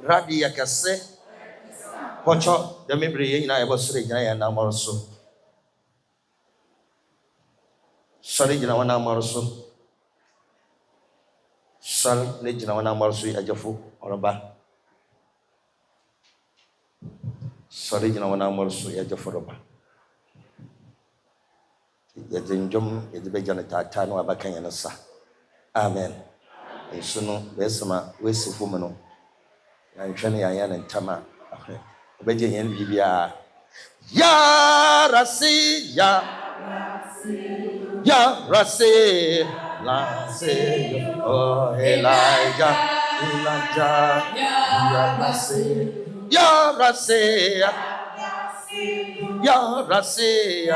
Radia Casse, Pocho, the memory in I was reading and I'm also sorry, you know, I'm also sorry, you know, I'm also a Jafu or a bar. Sorry, you know, I'm also a Jafu. Yet in Jum is the big Janata, about Kanyasa. Amen. And soon, there's some waste woman. I'm training Ayan and Tama. Obey and Bibia. Ya Rasi, Ya Rasi, Lasi, oh Elijah, Ya Rasi, Ya Rasi, Ya Rasi,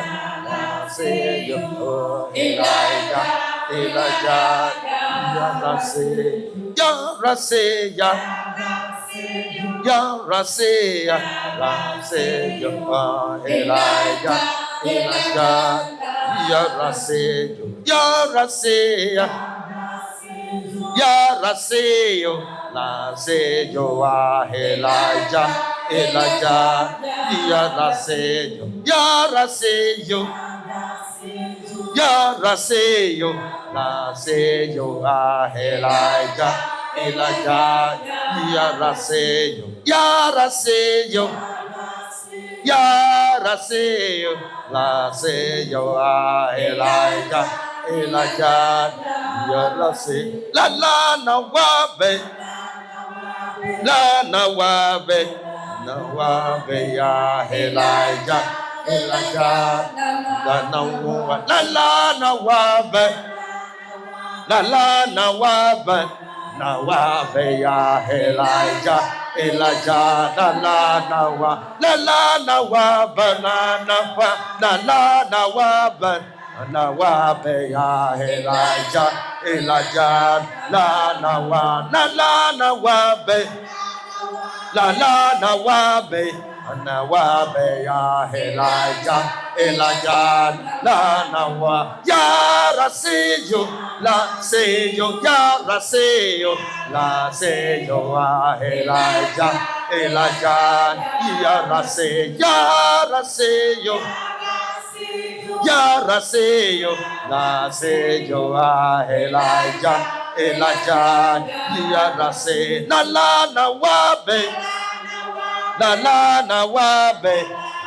oh Elijah, Ya Rasi, Ya Rasi, Ya Rasi, Elijah, Ya Rasi, Ya Rasi, Ya Rasi, Elijah, Ya Rasi, Ya Rasi, Ya Raseyo, Elijah, Ya Raseyo, Ya Raseyo, Ya Raseyo, Elijah, Ya Raseyo, La Nawabe, Ya Elijah. La Nawabe, ya Elijah, Nawabe ya Elijah, Nawabe ya Elijah, ya Raseyo, Ya Raseyo, Elijah, ya Raseyo, Ya Raseyo, Elijah, ya Raseyo, Nawabe,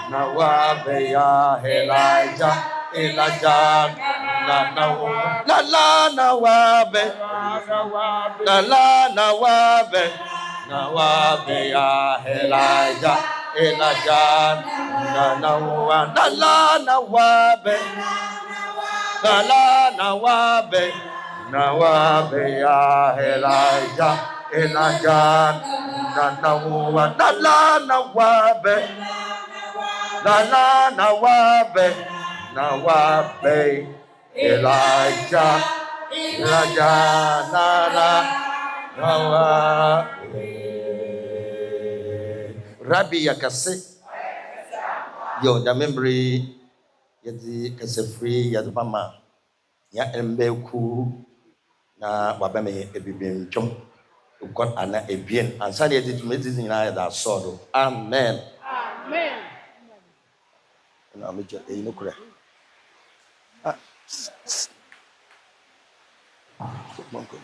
Nawabe ya Elijah, Nawabe ya Elijah, Nawabeya Elijah, Elijah, Nanawa, Nawabe, Nawabe, Nawabe, Elijah, Elijah, Nawa, Rabbi Yakase, yo, the memory, Yadi Kasefri, Yadvama, Ya Embeku, na wabame ebibim twom ukot ana ebien ansa de editumeti nyina da sodo amen amen na meje eyino kura ah monko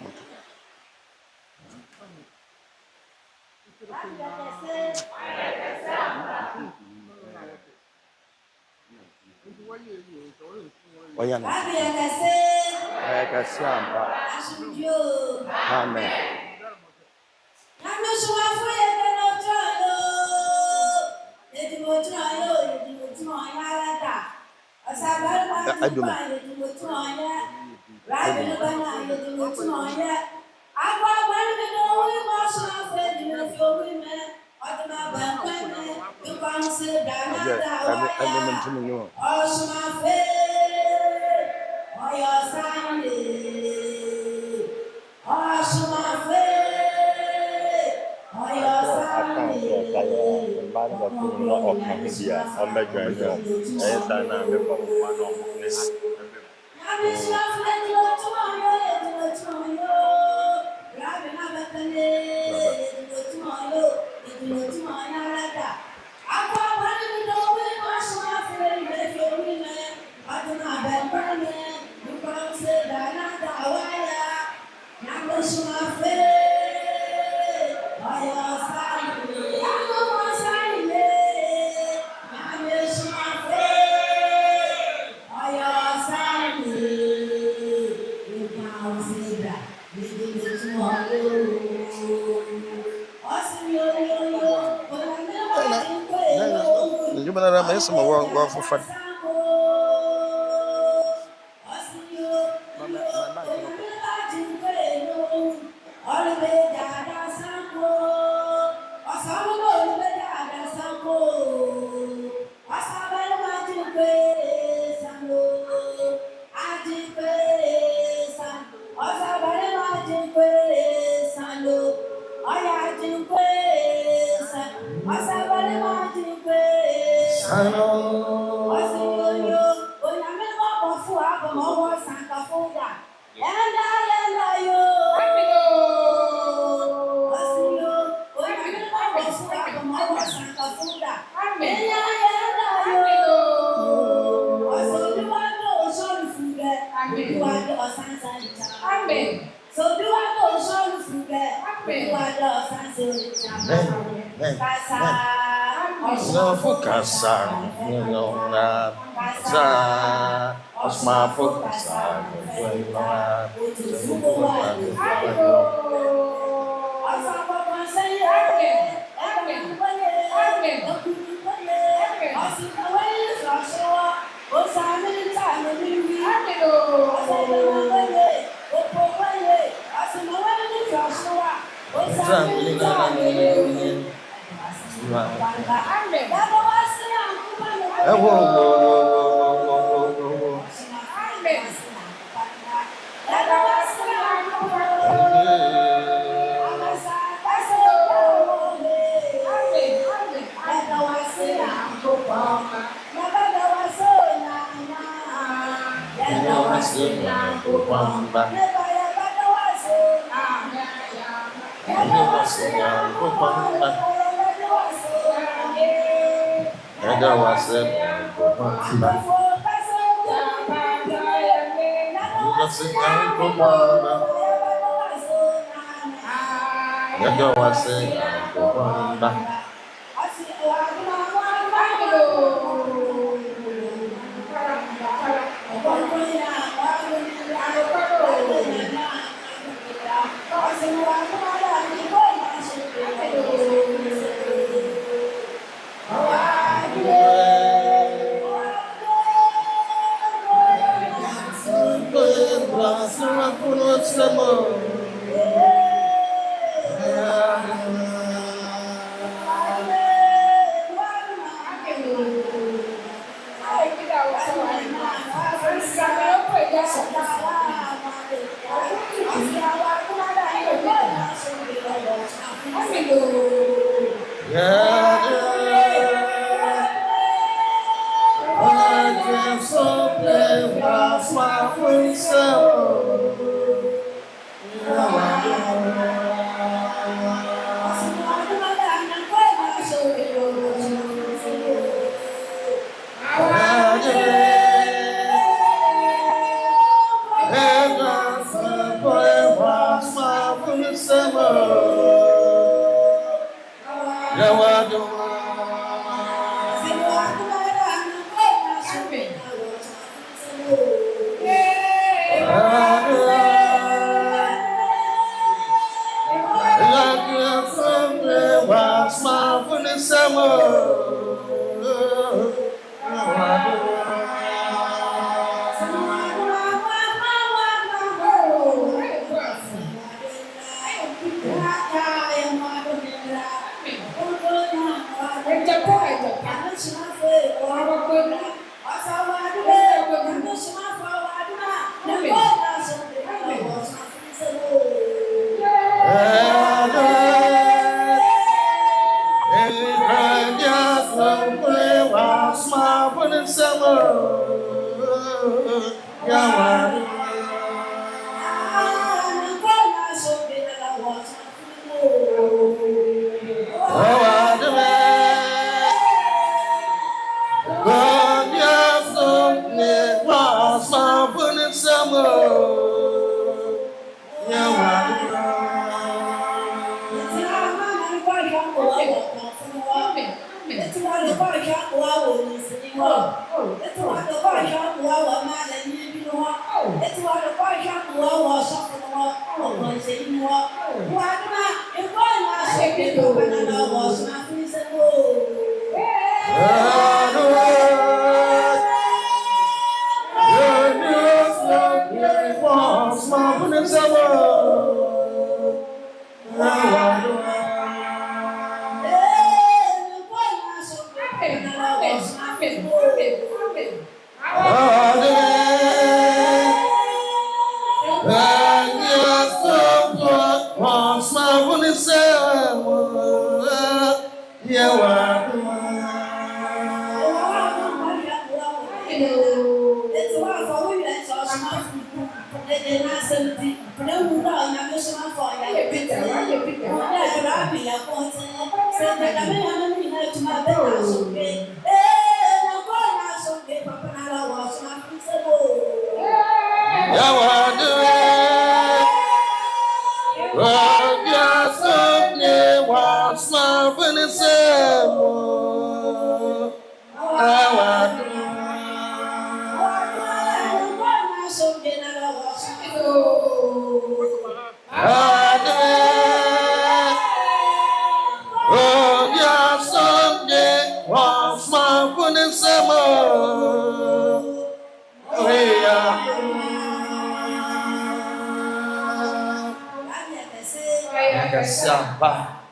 Oyana Ayakase amba amen Nyame Somafo ye no troyo edimotroyo edimotroyo asabar ma edimotroyo rabi no bana edimotroyo agwa bari me no we ma Somafo edimofo we me oduma ba kweme ikwan se dana da wa o Somafo oyo sande o Somafo Some were for fun.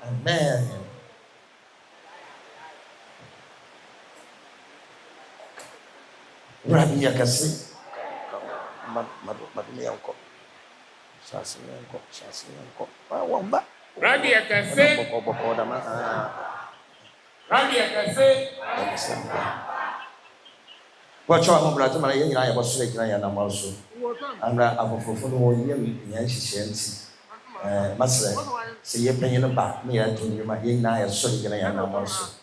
Amen. Rabbi Yakasi. Madame Yanko. Shasi Yanko. Wamba. Rabbi Yakasi. Rabbi Yakasi. Watch out, my brother. My young I was sleeping. I am also. I'm a for 1 year. Yancy. Master, say you're paying a back. Me, I told you my young I am sorry. I am also.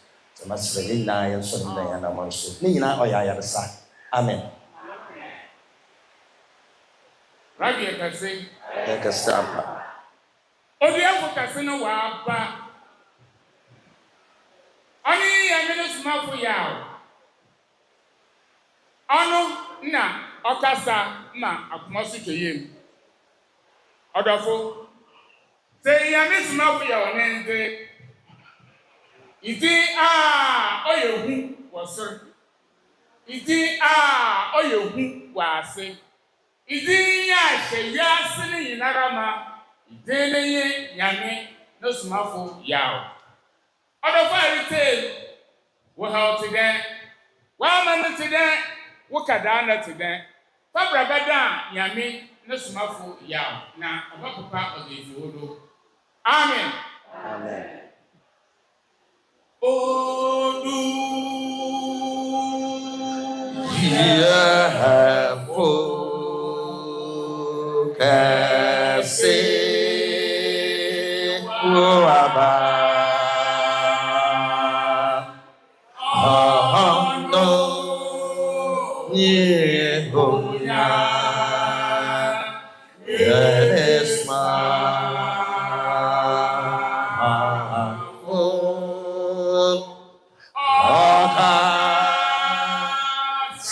The master, young I am sorry. I am also. Nina, or I am son. Amen. Rabbi Yakasi. Yakasapa. Obiafu Kasino Wapa. Oni Yamene Somafo Yawoh. Ano na okasa na akumasu keyem. Odofo. Say Yamene Somafo Yawoh nende. Iti oyehu wasir. Iti oyehu wase. Iti ya sheya sini yinarama. Iti ye Nyame no Somafo Yawoh. Odofo aritel wo help today. Wa man today, what can I today? Papa Bada, Nyame, no Somafo Yawoh, na Papa of the Yawoh. Amen. Amen. Oh,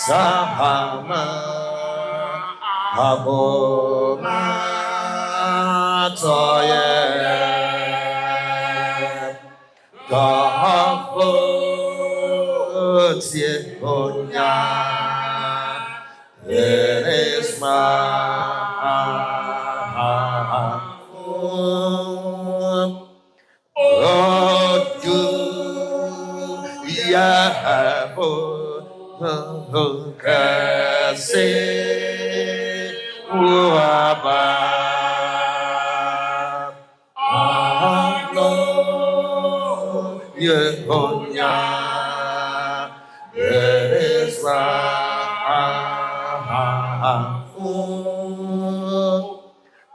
Sahama Aboma Toye Gafu Tiekonya Eresma Odu Yaho Kasi Uaba Alo Yehonya Yereswa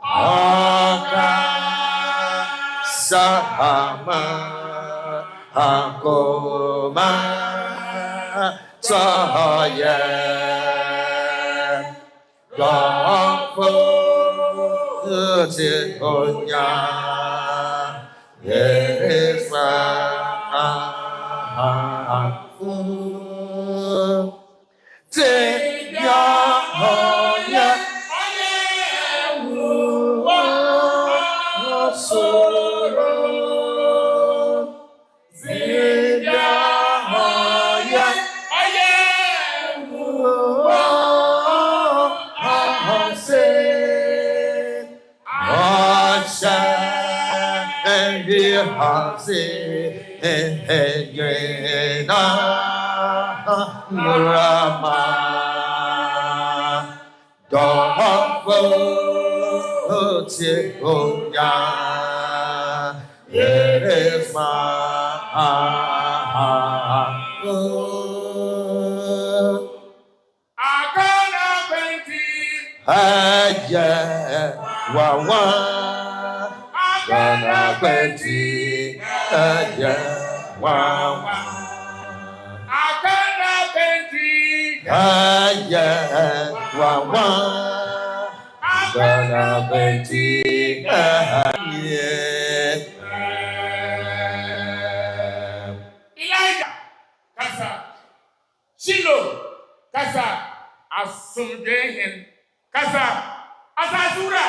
Aka Sahama Akoma Sahaye Gafu Tiekonya Yeresma Tia Hoya Soro Zia Hoya Murama Gafu Tiekonya Yeresma Aye Wawa Gana Beti Aye Wawa Aye Wawa Gana Beti Aye Elijah, Kasa, Shiloh, Kasa, Asumdehin, Kasa, Asazura,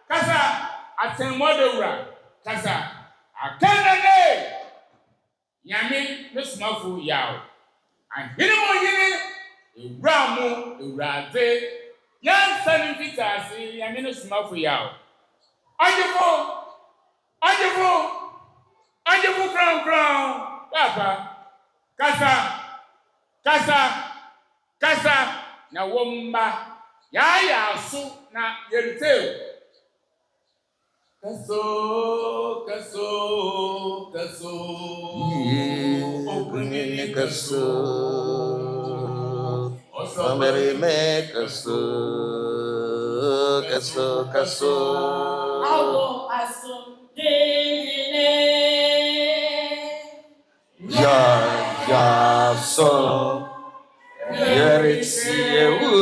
Kasa, Atemodura, Kasa, Akanane, Nyame, no Somafo Yawoh, and Hinamoyini, Ramu, Rade, Yan Sanin Vitasi, Nyame, no Somafo Yawoh. Anjefu, crown, Papa, Kasa, na womba, ya su na yerite. Kaso, Okunye kaso Omeri me kaso Awo asundene Ya so Yeriti Ewu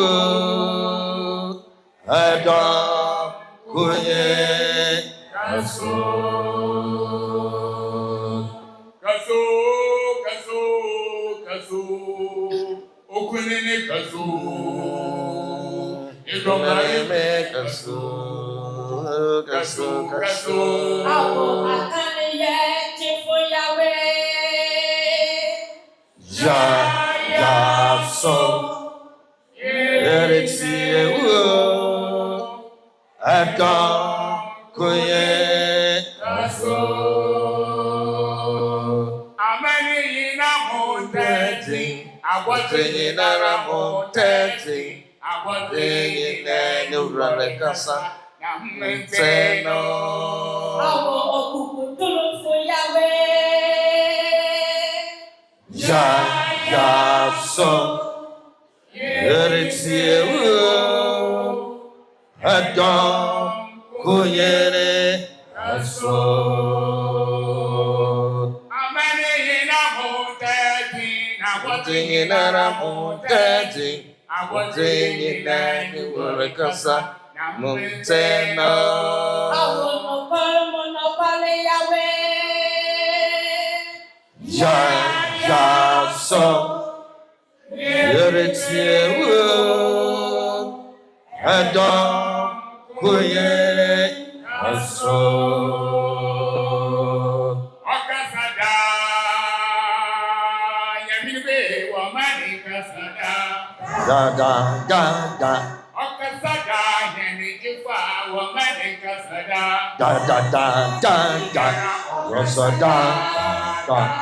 Adam Kunye Kaso Okunene kaso. Idomari me kaso. Awo akane ye chifo Yahweh Ya so Yeriti Ewu Adam Kunye Kaso Amani yina monte. Daddy Abotrinara Monteti, Abotrinina Nurakasa, Namenteno. Ya so, Eritio, Adam, Kuyere, Aso. Abotrinara Monteti, Abotrinina Nurakasa, Monteno. Ya so, Eritio, Adam, Kuyere, Aso. Okasada, Yamibe, Wamani Kasada. Da. Okasada, Yamijifa, Wamani Kasada. Da. Rosada, da.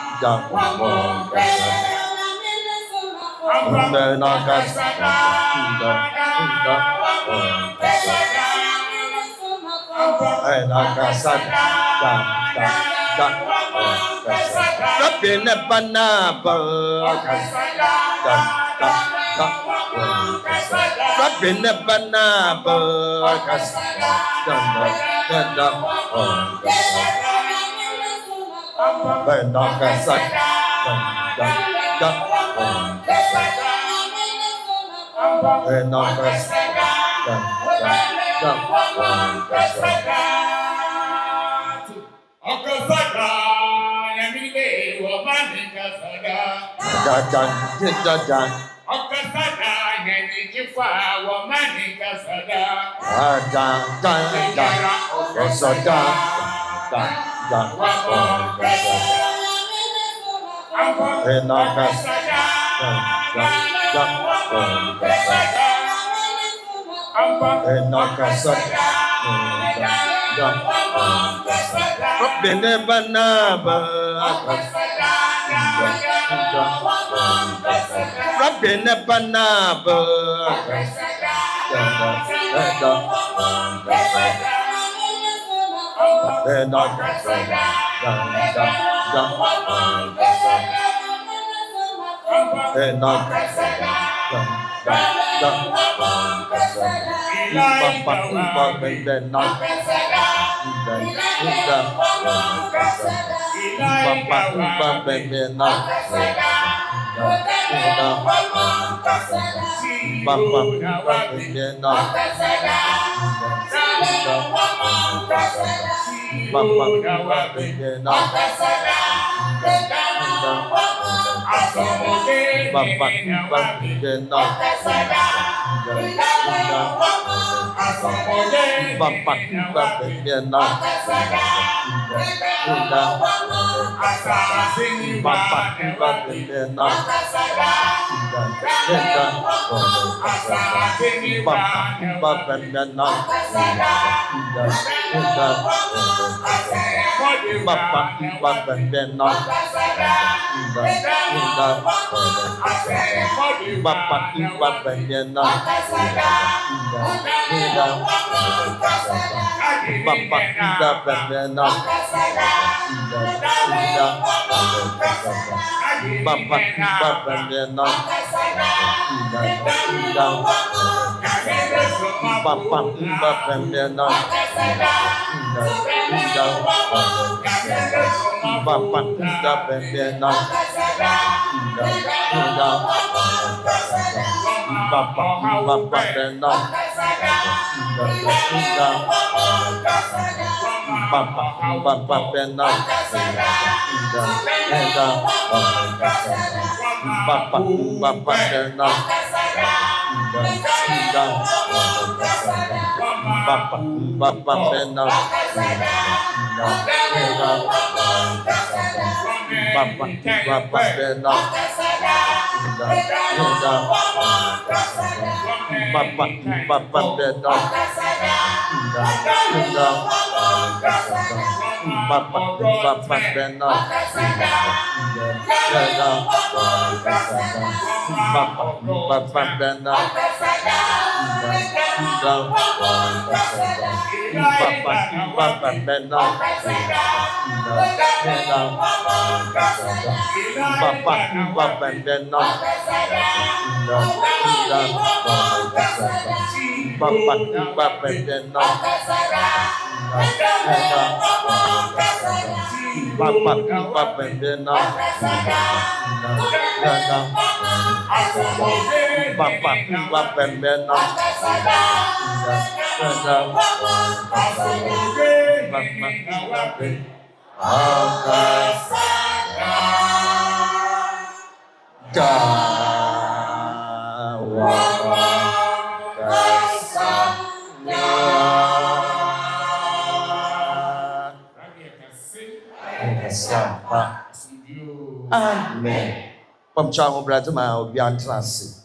Amen. Pamcha brother ma obi antrase.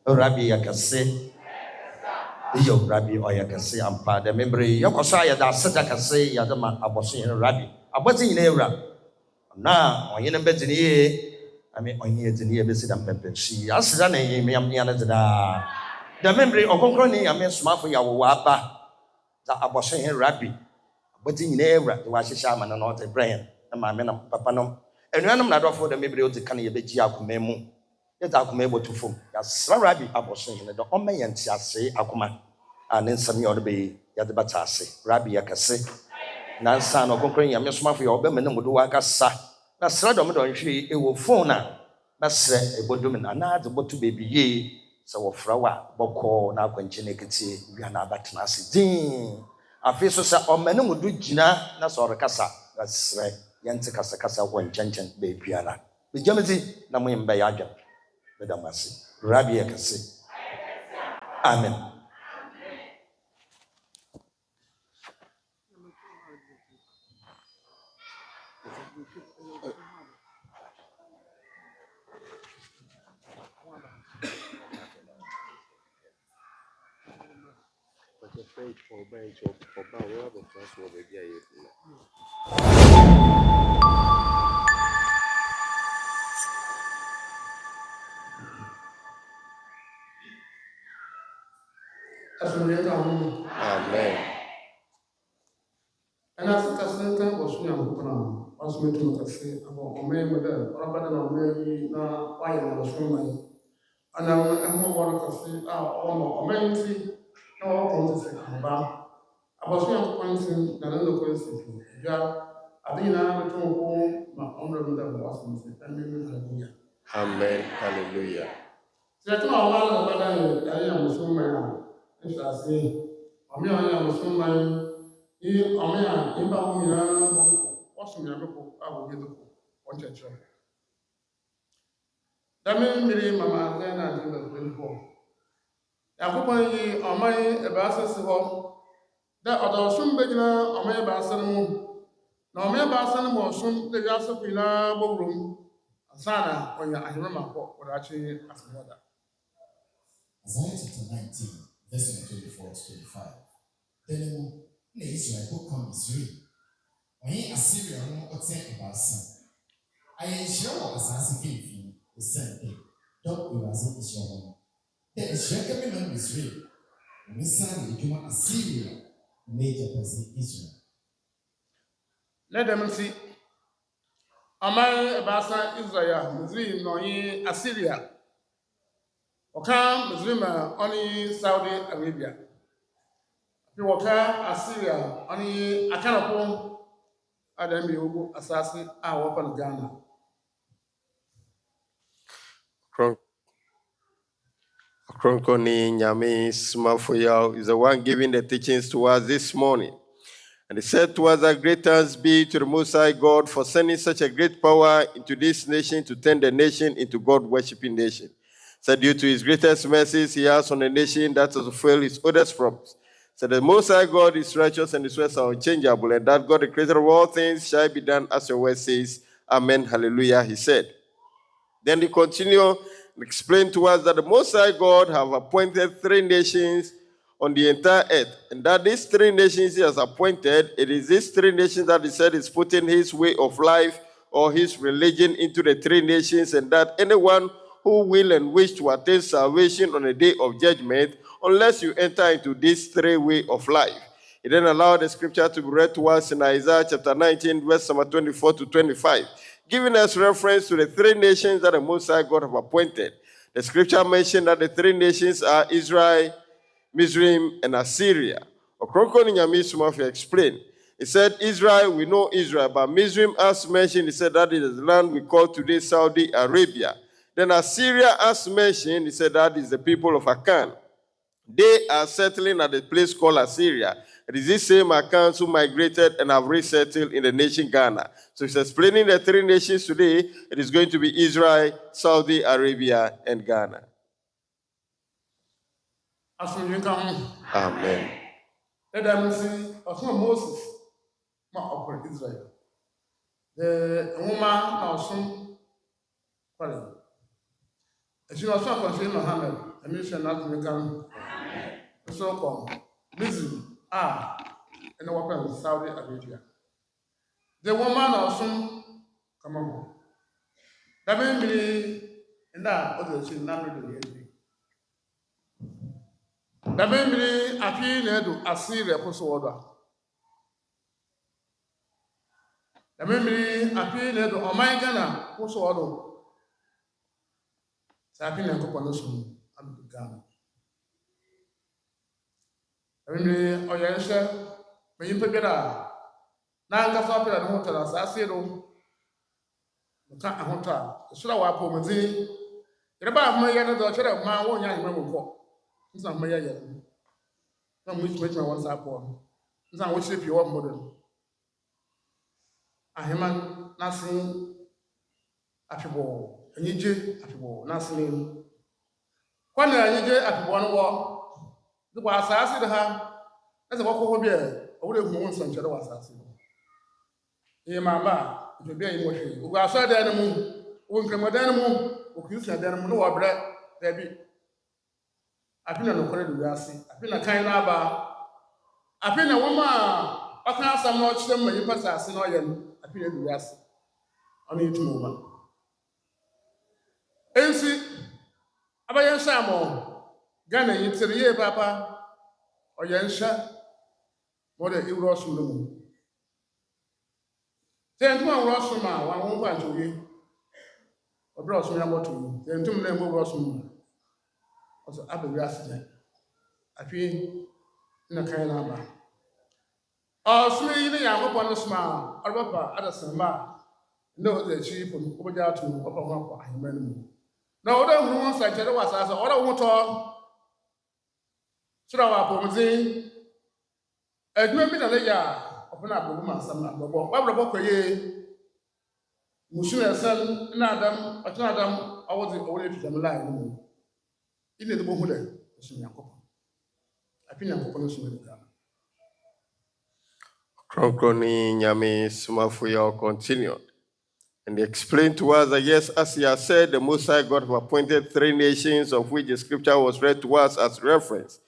Rabbi yakase. Iyo Rabbi oyakase ampa de membre yakosa ya da seta kase ya de ma aboso yin Rabbi. Aboti yin ewra. Na onye mbetini ye. Ami onye etini ye besi da pempenshi. Asida na yin me amnia na da. De membre Ɔkrɔnkrɔnyi ame Somafo Yawoh aba. Za aboso yin Rabbi. Aboti yin ewra de wa hyehyɛ amana na ɔte brain. Na ma me na papa no enuanum na dɔfo de mebre ote kan ye begi akoma mu ye ta akoma ebotu fom ya sra Rabbi aboso yin de ɔma ye ntiase akoma ane nsam ye ɔde be ya de bata ase Rabbi yakase na nsa na Ɔkrɔnkrɔnyi ame Somafo ya ɔbɛ me na mudo akasa na sra dɔm dɔ nhwe ewo phone na sra ebodum na na de botu bebi ye sɛ wɔfra wa bɔkɔ na akwanche na ketie wia na abatena ase din afi so sɛ ɔma na mudo gyina na sɛ ɔrekasa na sra yɛnte kasa wɔ nkyɛnkyɛn beebiara begyamati na mo yɛmba yɛ adwam bɛda mo ase Rabbi yakase amen. Amen. And as a Catholic was young, was me to say about a man with them, or better than now, why I was woman. And I'm more to say, oh, man, see, no, I want to say, I was young, pointing, the little question. Yeah, I think I'm to home, my honorable that was hallelujah. Amen. Hallelujah. So I told my mother that I am so man. I shall say, I am so man. Ọmịa ịba ụmụ ya ọsụm ya bụkwa abụghị dụkwa ọchịchọ. Dami mmiri mama azụ na adị n'obodo mbụ. Akwụkwọ iyi ọmaghị ebe asịsị họ. Da ọdọọsụm bejina ọmaghị ebe asịrị mụ. Na ọmaghị ebe asịrị mụ ọsụm dịghị asịkwa ila gbogbo m. Asa na onye ahịrị ma kwọ kwụrachi asịrị ọda. Isaiah chapter 19, verse 24 to 25. Telling you, Israel will come Israel. When Assyria will attack about son. I am sure as I say, the same thing. Don't be as it is your home. There is recommended Israel. When the son will come Assyria, major person Israel. Let them see. Among Abasa Israel, Muslim, no Assyria. Okam Muslim, only Saudi Arabia. The Waka Assyria, only a kind of home, Adam Yogo, assassin, our open Ghana. Ɔkrɔnkrɔnyi Nyame Somafo is the one giving the teachings to us this morning. And he said to us that great thanks be to the Most High God for sending such a great power into this nation to turn the nation into God-worshipping nation. So due to his greatest mercies, he has on the nation that has fulfilled his oldest promise. So the Most High God is righteous and his ways are unchangeable, and that God, the creator of all things, shall be done as your word says. Amen. Hallelujah, he said. Then he continued and explained to us that the Most High God have appointed 3 nations on the entire earth. And that these three nations he has appointed, it is these three nations that he said is putting his way of life or his religion into the three nations, and that anyone who will and wish to attain salvation on the day of judgment, unless you enter into this three way of life. He then allowed the scripture to be read to us in Isaiah chapter 19, verse number 24 to 25, giving us reference to the three nations that the Most High God have appointed. The scripture mentioned that the three nations are Israel, Mizraim, and Assyria. Ɔkrɔnkrɔnyi Nyame Somafo explained. He said, Israel, we know Israel, but Mizraim, as mentioned, he said that is the land we call today Saudi Arabia. Then Assyria, as mentioned, he said that is the people of Akan. They are settling at a place called Assyria. It is this same Akans who migrated and have resettled in the nation Ghana. So he's explaining the three nations today. It is going to be Israel, Saudi Arabia, and Ghana. Amen. Let them see Moses, my Israel. The woman also, as you also consider Muhammad, a mission not to become so called Muslim, and the weapon in Saudi Arabia. The woman also, come on. That may be in that other thing, not really. That may be a few to Assyria Posoda. That may be a few to Omagana Posoda. Sapin and Copanus and Ghana. I mean, Oyensha, may you forget that. Nanga Fapia and Hotel as I said, the Cat and Hotel, the Sulawa Pomazi, the Rabbi Mayan, the Church of my own young man. Some may yet. Some which make my one support. Some which if you want modern. I am nothing at all. And you did at all, nothing. When you did at one wall, the was asked her as a walk over here, I would have known some shadow was asked. Here, my bar, it will be in what you go outside the animal, won't come with animal, who use the animal, no bread, there be. I've been a local Yassi, I've been a kind of I've been a woman, I can't some much them when you pass us in oil, I've been a Yassi. I need to move. And see, Abayan Samo, Ghana, it's a year, Papa, or Yansha, more than you rose from the moon. Then to one rose from one won't want to you, or brought some number to you, then two men will rose from also Abbey accident. I feel in a kind of swinging the young upon the smile, or Papa, other Sama, know the chief and over there to Papa, I remember. No, don't want such a was as all I want to. So our Pomazine, a good bit of the yard, open up the woman, some number, what about ye? Mushina son, Nadam, Adam, I was the only to them line. In the Bohule, I think I'm going to Ɔkrɔnkrɔnyi Nyame Somafo continued. And he explained to us that yes, as he has said, the Most High God have appointed three nations, of which the scripture was read to us as reference.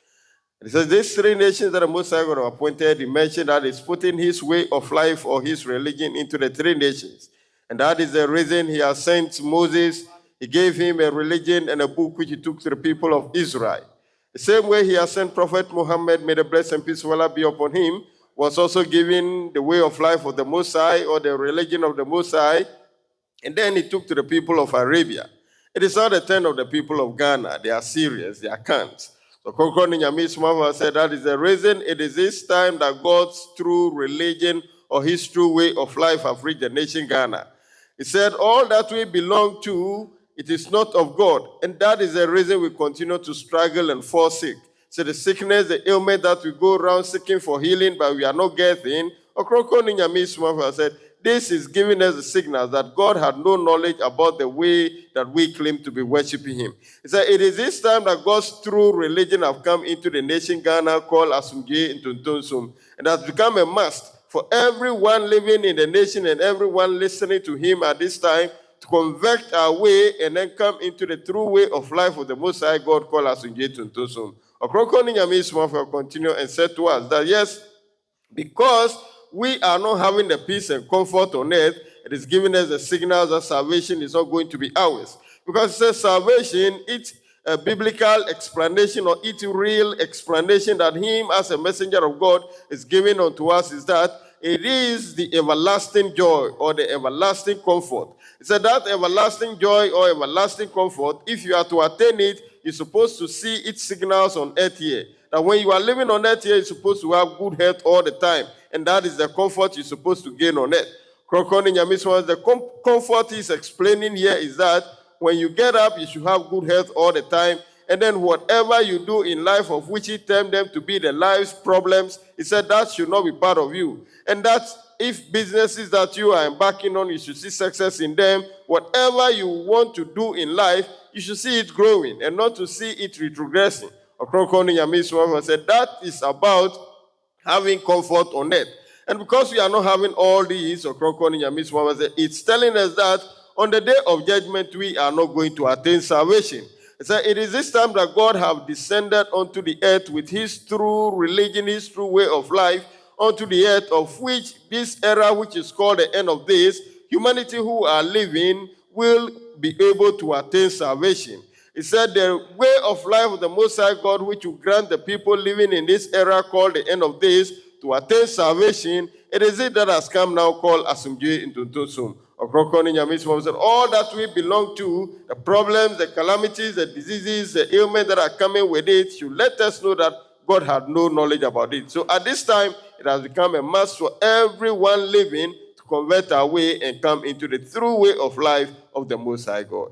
And he says these three nations that the Most High God have appointed, he mentioned that he's putting his way of life or his religion into the three nations. And that is the reason he has sent Moses. He gave him a religion and a book which he took to the people of Israel. The same way he has sent Prophet Muhammad, may the blessing and peace of Allah be upon him, was also given the way of life of the Most High or the religion of the Most High. And then he took to the people of Arabia. It is not the turn of the people of Ghana. They are serious. They are cants. So Ɔkrɔnkrɔnyi Nyame Somafo said that is the reason it is this time that God's true religion or his true way of life have reached the nation Ghana. He said all that we belong to, it is not of God. And that is the reason we continue to struggle and fall sick. So the sickness, the ailment that we go around seeking for healing, but we are not getting. Ɔkrɔnkrɔnyi Nyame Somafo said, this is giving us a signal that God had no knowledge about the way that we claim to be worshiping him. He said, it is this time that God's true religion have come into the nation Ghana called Asumdwe in Tuntonsum, and has become a must for everyone living in the nation and everyone listening to him at this time to convert our way and then come into the true way of life of the Most High God called Asumdwe Tuntonsum. Ɔkrɔnkrɔnyi Nyame Somafo continue and said to us that yes, because we are not having the peace and comfort on earth, it is giving us the signals that salvation is not going to be ours. Because it says salvation, it's a biblical explanation or it's real explanation that him as a messenger of God is giving unto us is that it is the everlasting joy or the everlasting comfort. It said that everlasting joy or everlasting comfort, if you are to attain it, you're supposed to see its signals on earth here. That when you are living on earth here, you're supposed to have good health all the time. And that is the comfort you're supposed to gain on earth. The comfort he's explaining here is that when you get up, you should have good health all the time. And then whatever you do in life of which he termed them to be the life's problems, he said that should not be part of you. And that if businesses that you are embarking on, you should see success in them. Whatever you want to do in life, you should see it growing and not to see it retrogressing. Ɔkrɔnkrɔnyi Nyame Somafo said that is about having comfort on earth. And because we are not having all these, Ɔkrɔnkrɔnyi Nyame Somafo said, it's telling us that on the day of judgment, we are not going to attain salvation. So it is this time that God have descended onto the earth with his true religion, his true way of life, onto the earth, of which this era, which is called the end of days, humanity who are living will be able to attain salvation. He said the way of life of the Most High God, which will grant the people living in this era called the end of days to attain salvation, it is it that has come now called Asumdwe Intuntosum. Ɔkrɔnkrɔnyi Nyame Somafo said all that we belong to, the problems, the calamities, the diseases, the ailments that are coming with it, should let us know that God had no knowledge about it. So at this time, it has become a must for everyone living to convert away and come into the true way of life of the Most High God.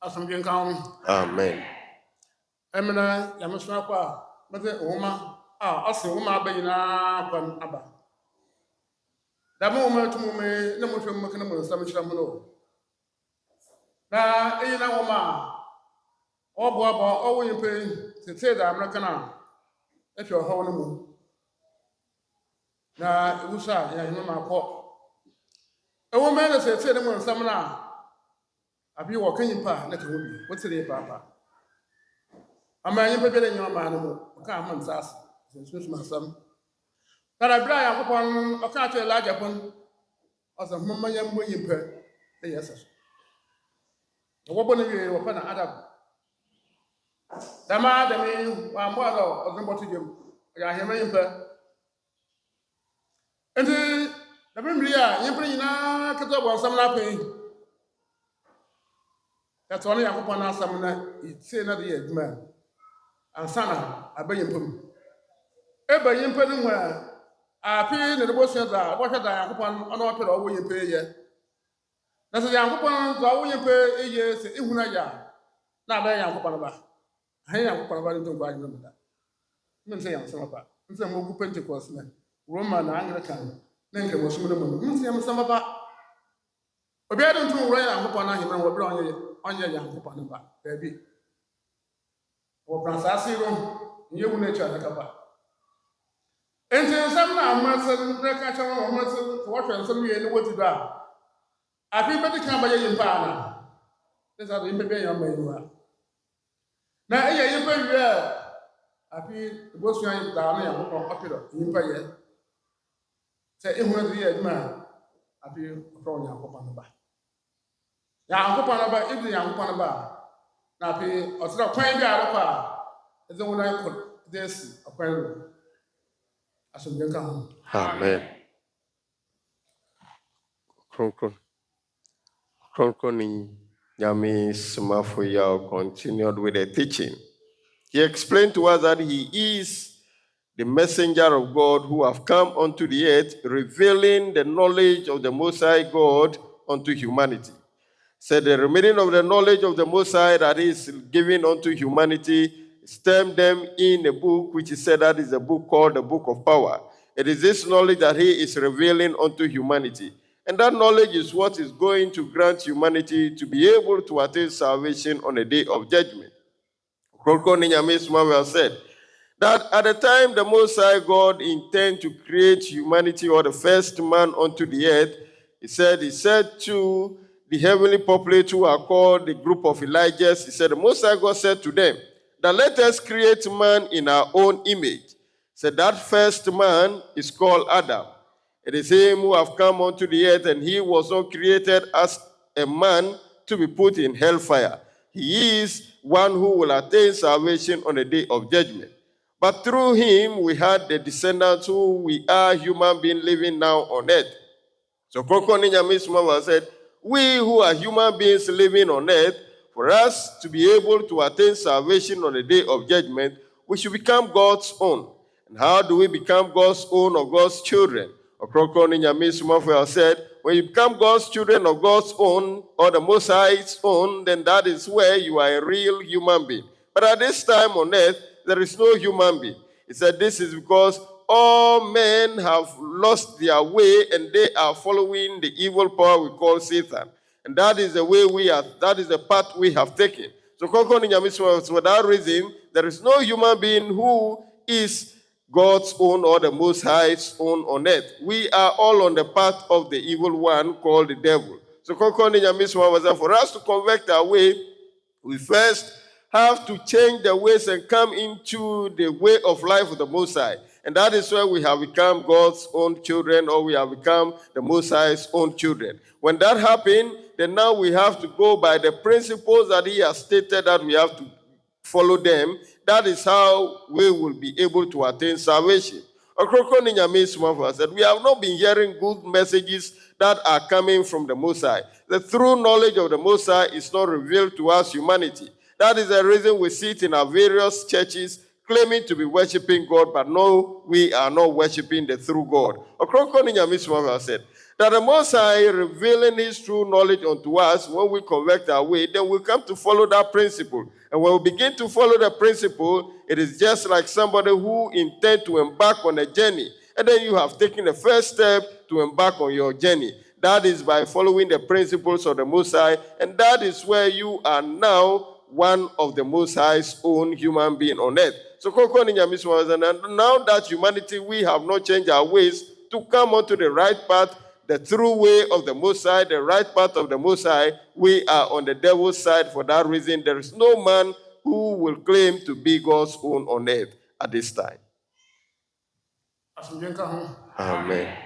Amen. Emina Yamusna kwa mate uma ase uma bayina kwa aba. Damo uma tumume na mutwe makana mo sam chira mo. Na eyina uma obo abo owo yimpe tete da America na efi oho no mu. Na ewusa ya hima makọ. Ewo me na tete de mo sam na abi wo kan yimpa na ka wobi wotere papa. Ama yimpa be de nyoma ma no mo ka am nsas sensu masam. Tara bra ya kopon o ka to la japon o so mma yam mo yimpa e yeses. Wo bo ne wi wo pa na adab. Dama da mi wa mo ado o zon botu jem ya hema yimpa. Enti da bi mri ya yimpa nyina ka to bo sam na pe. That's only a couple of some it's another year, man. And Sana, a bay impum. Eba yimpum where a pin in the bushes are what I have upon an opera or we pay ye. That's a young couple of we pay a year, say, Ihunaya. Now they are upon about. I am upon about to buy them that. Men say I'm some about. Some more Pentecost men, Roman Anglican, then there was some about. Obi adon tun wura ya nkopɔ na hema wo bra onye ya nkopɔ no ba baby wo pransase ro nye wu na cha kapa enti nsam na amanse na ka cha wo amanse to wo hwɛ nsam ye ne woti do a afi bedi kan ba ye yimpa na desa do yimpa be ya ma yiwa na eye yimpa wi a afi bosu an da na ya nkopɔ apiro yimpa ye se ehuna de ye aduma afi pro nya nkopɔ no ba ya nkopɔ ba ibni ya nkopɔ ba na pe osira kwan bi arokwa eze wona ko desi akwan ro asomdwe ka ho. Amen. Ɔkrɔnkrɔnyi Nyame Somafo continued with the teaching. He explained to us that he is the messenger of God who have come unto the earth, revealing the knowledge of the Most High God unto humanity. Said the remaining of the knowledge of the Most High that is given unto humanity, stemmed them in a book which is said that is a book called the Book of Power. It is this knowledge that he is revealing unto humanity. And that knowledge is what is going to grant humanity to be able to attain salvation on the day of judgment. Ɔkrɔnkrɔnyi Nyame Somafo said that at the time the Most High God intended to create humanity or the first man onto the earth, he said to the heavenly populace who are called the group of Elijahs, he said, the Most High God said to them that let us create man in our own image. So that first man is called Adam. It is him who have come unto the earth, and he was not created as a man to be put in hellfire. He is one who will attain salvation on the day of judgment. But through him we had the descendants who we are human beings living now on earth. So Ɔkrɔnkrɔnyi Nyame Somafo said, we who are human beings living on earth, for us to be able to attain salvation on the day of judgment, we should become God's own. And how do we become God's own or God's children? Ɔkrɔnkrɔnyi Nyame Somafo said, when you become God's children or God's own or the Most High's own, then that is where you are a real human being. But at this time on earth, there is no human being. He said this is because all men have lost their way and they are following the evil power we call Satan. And that is the way that is the path we have taken. So for that reason, there is no human being who is God's own or the Most High's own on earth. We are all on the path of the evil one called the devil. So for us to convert our way, we first have to change the ways and come into the way of life of the Most High. And that is where we have become God's own children, or we have become the Most High's own children. When that happened, then now we have to go by the principles that he has stated that we have to follow them. That is how we will be able to attain salvation. Ɔkrɔnkrɔnyi Nyame Somafo said, we have not been hearing good messages that are coming from the Most High. The true knowledge of the Most High is not revealed to us, humanity. That is the reason we sit in our various churches claiming to be worshiping God, but no, we are not worshiping the true God. Ɔkrɔnkrɔnyi Nyame Somafo said that the Most High revealing his true knowledge unto us, when we convert our way, then we come to follow that principle. And when we begin to follow the principle, it is just like somebody who intends to embark on a journey. And then you have taken the first step to embark on your journey. That is by following the principles of the Most High. And that is where you are now one of the Most High's own human being on earth. So now that humanity, we have not changed our ways to come onto the right path, the true way of the Most High, the right path of the Most High, we are on the devil's side. For that reason, there is no man who will claim to be God's own on earth at this time. Amen.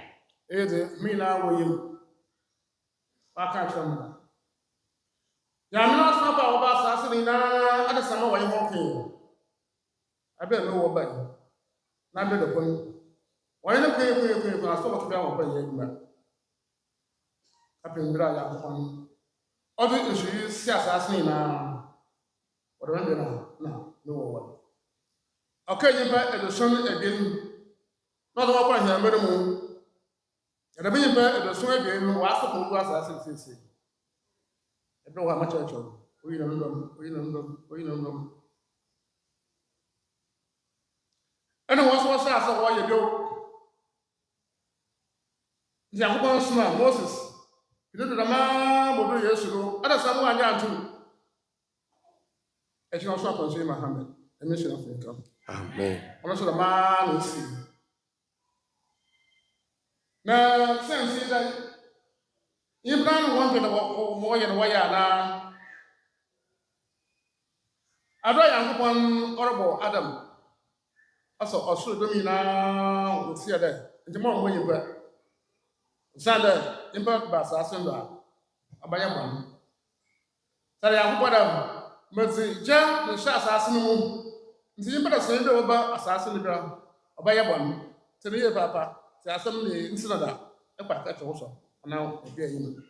Okay, you bet the sun again. Not the one here, madam. And I mean, the sun again, was the whole glass as I I know how much I told. We don't know. And it was asked a while ago. The Moses. You know, the man will do years ago. Other someone down too. As you also consume Muhammad, a mission of income. Amen. I'm also the man who see. Now, since that you plan one to the more than why now. I don't have one horrible Adam. Also, do me now with see there. The more when you bet. Sunday, impact bus, I send that. Abayam. Sorry, I'm put them. But Jam, the shots assassin. The impact of Sunday over assassin ground. Abayam. Tell me, Papa, the assembly incident that. A packet also. Now, a beer in.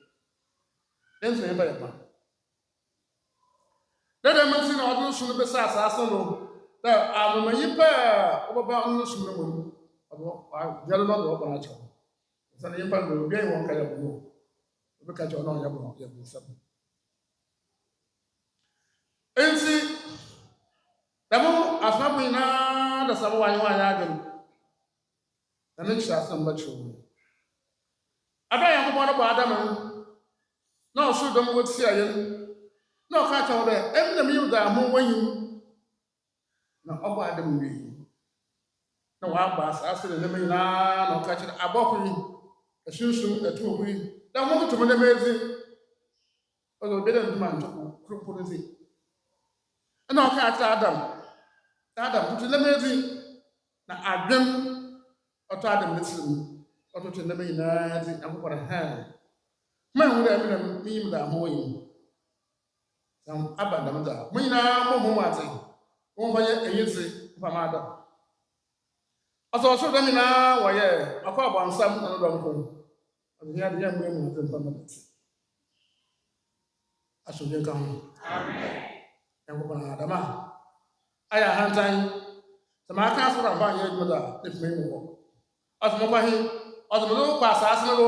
Then say, Papa. Let them mention all those who be assassin. That I'm a yipper over the swim. I don't know what I told. So the impact will be one kind of move. Look at your non-yabon. And see, the more as not we now the Savoy again. The next has some much. I don't know about Adam. No, so don't would see again. No, catch over there. Every the meal that I'm when you. No, about them. No, I'm bass. I said, the name now, no catching a bottle. A shoe, a two week. That moment to the amazing. Although they didn't man to cripple it. And I'll catch Adam. Adam to lemezi na adwem ọtọ Adam ne tirim ọtọ to leme nyinaa di akokora ha ma hu da mi na mi yim da ho yi sam abadam da mo nyinaa mo ho mate mo fa ye eyeze fa ma da ọsọ ọsọ da nyinaa wọ ye akọ abansam na no dọm ko ọdị ya de ya mo mu fa ma da aso je ka ho amen akokora adama aya hantan sama aka so ra ba ye dum da efme mo asmo kwa hi asmo no kwa asase no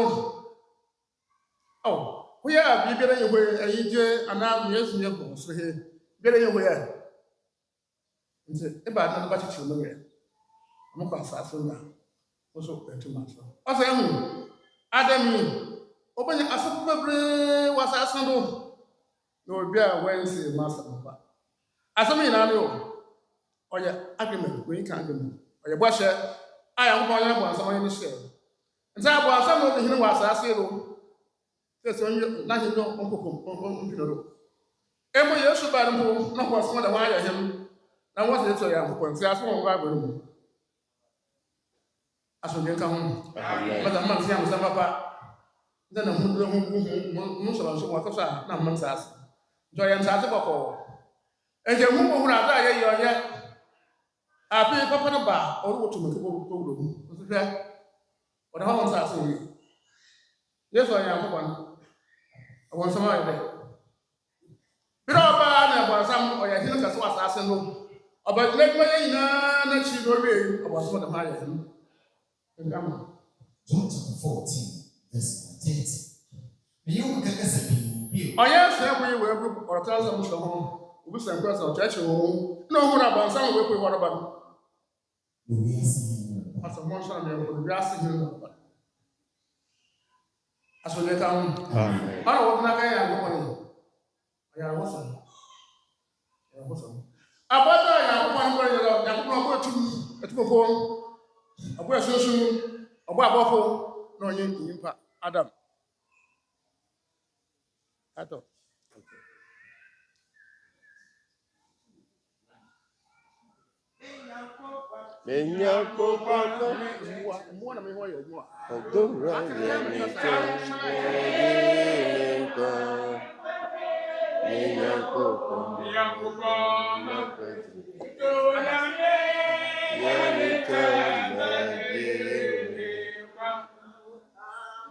oh ho ya bi bi na ye ho ayi je ana yesu ye ko so he bi na ye ho ya nti e ba na ba chichi no ye mo kwa asase na mo so etu ma so asa hu adami obanya asafu bebre wa asase no no bi a wensi masa ba asami na no oya agreement we can agreement oya bwa hye aya ngo ya bwa asama ni hye nza bwa asama no hine wa asase ro se onye na hye no onkokom mpino emo yesu ba no na kwa asama da wa ya hem na wo se to ya nkokon se asama ngo ba mu aso de ka ho amen ba da man se am sa papa nda na hu do hu so so wa ka sa na man sa as jo ya nsa se boko enje hu mo hu na da ye yo ye api papa no ba oru wotu me ko ko ro mu so hwe o da ha won sa so yi yesu anya ko ban awon sama ide biro ba na ba sam o ya hin ka so asase no oba le ma ye na na chi do we oba so da ma ye hin ngam John chapter 14 verse 30 me you can get a bill o ya se ko yi we bru o ta so mo so ho obi san kwa so church ho no hu na ba sam we ko woro ba we are seeing asa mo so na me ko we ase hin ba aso le ka amen ara wo na ka ya ko ni ya wo so abada ya ko pan ko ni ya ko ko etu ko abu asoso abu abofo na onye nyimpa Adam ato Menyako pano mo na me ho ya mo adora yenita yenita menyako pano yenita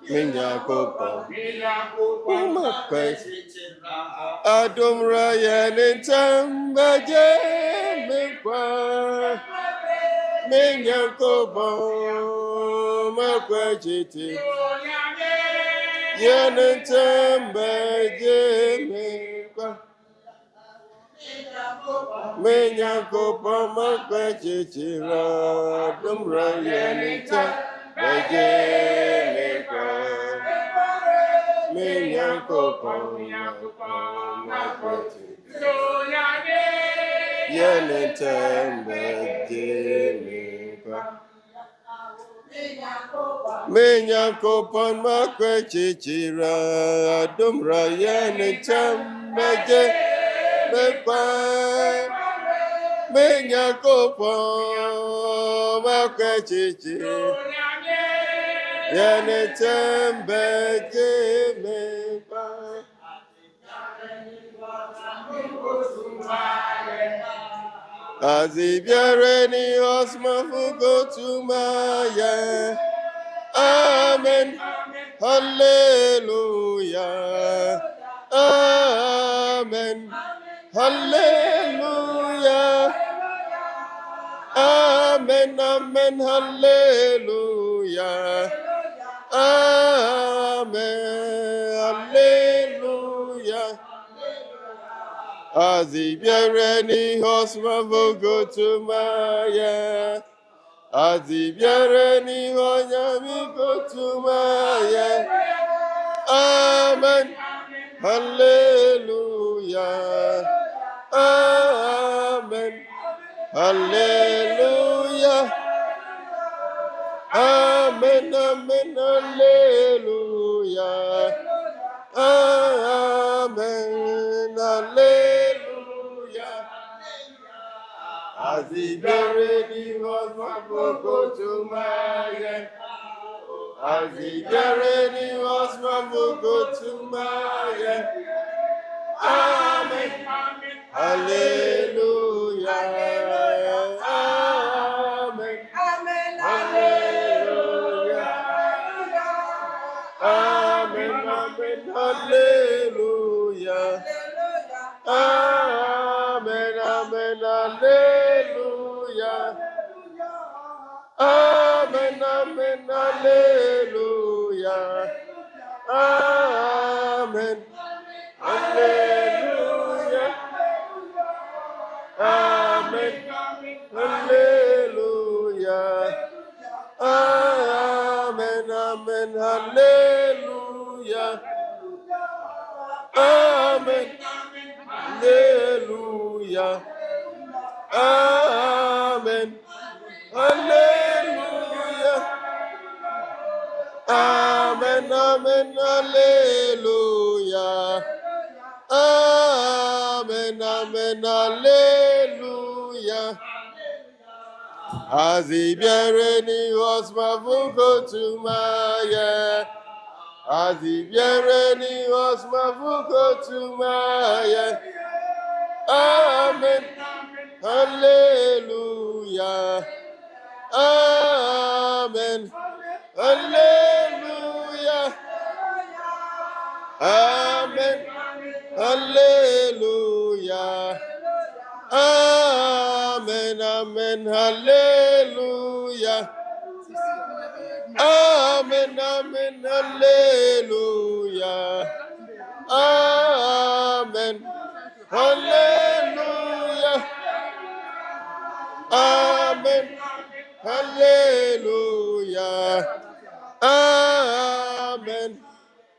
menyako pano umakai adora yenita baje mekwa menyako pano makwajiti yenita baje mekwa menyako pano makwajiti adora yenita baje mekwa menyako pano makwajiti yenita baje mekwa menyako pano makwajiti adora yenita baje mekwa menyako pano makwajiti yenita baje mekwa Azibiareni Somafo go to Maya. Amen. Hallelujah. Amen. Hallelujah. Amen. Amen. Hallelujah. Amen. Hallelujah. Azibiareni Somafo go to Maya. Azibiareni Nyame go to Maya. Amen. Hallelujah. Amen. Hallelujah. Amen. Amen. Hallelujah. Amen. Hallelujah. As he buried was my book to my As he buried was my book to my Amen. Hallelujah. Amen. Hallelujah. Amen. Amen. Hallelujah. Amen. Amen. Hallelujah. Amen. Amen. Hallelujah. Amen. Hallelujah. Amen. Hallelujah. Amen. Amen. Hallelujah. Amen. Hallelujah. Amen. Hallelujah. Amen. Amen. Hallelujah. Amen. Amen. Hallelujah. As he buried was my vocal to my As he buried was my vocal to my Amen. Hallelujah. Amen. Hallelujah. Amen. Hallelujah. Amen. Amen. Hallelujah. Amen. Amen. Hallelujah. Amen. Hallelujah. Amen. Hallelujah.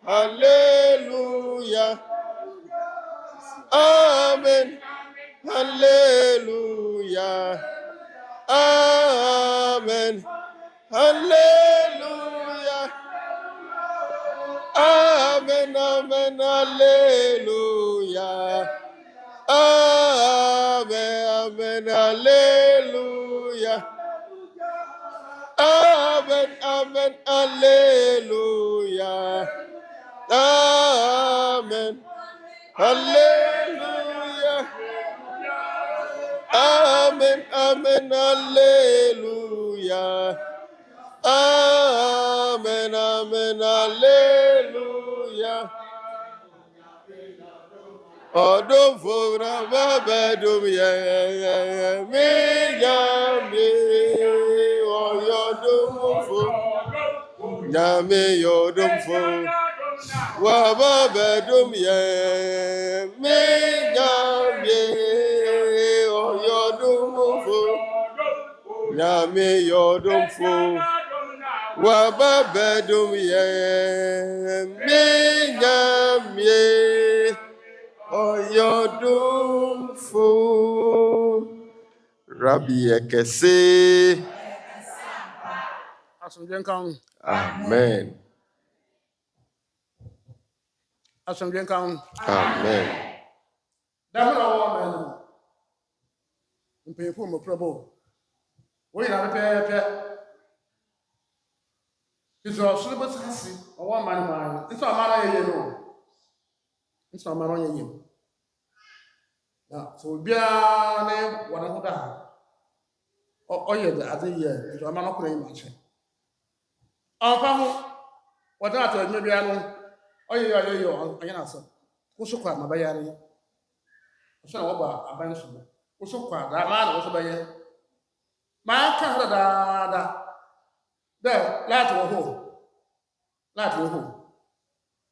Amen. Hallelujah. Amen. Hallelujah. Amen. Hallelujah. Amen. Amen. Hallelujah. Amen. Amen. Hallelujah. Amen. Amen. Hallelujah. Amen. Hallelujah. Amen. Amen. Hallelujah. Amen. Amen. Hallelujah. Odom fora babedum ye mi yami oyodum fo nyame yodum fo wa babedum ye mi yami oyodum fo nyame yodum fo wa babedum ye mi yami oyodumfo Rabbi Ekese. Amen. Amen. So biara wana hoda oye the other year so amana kura imache anfa ho wada ato adwuma biara no oye anya na so kuso kwa mabayare so na woba aban so kuso kwa da ma na wo so baye ma ka hada da lati wo ho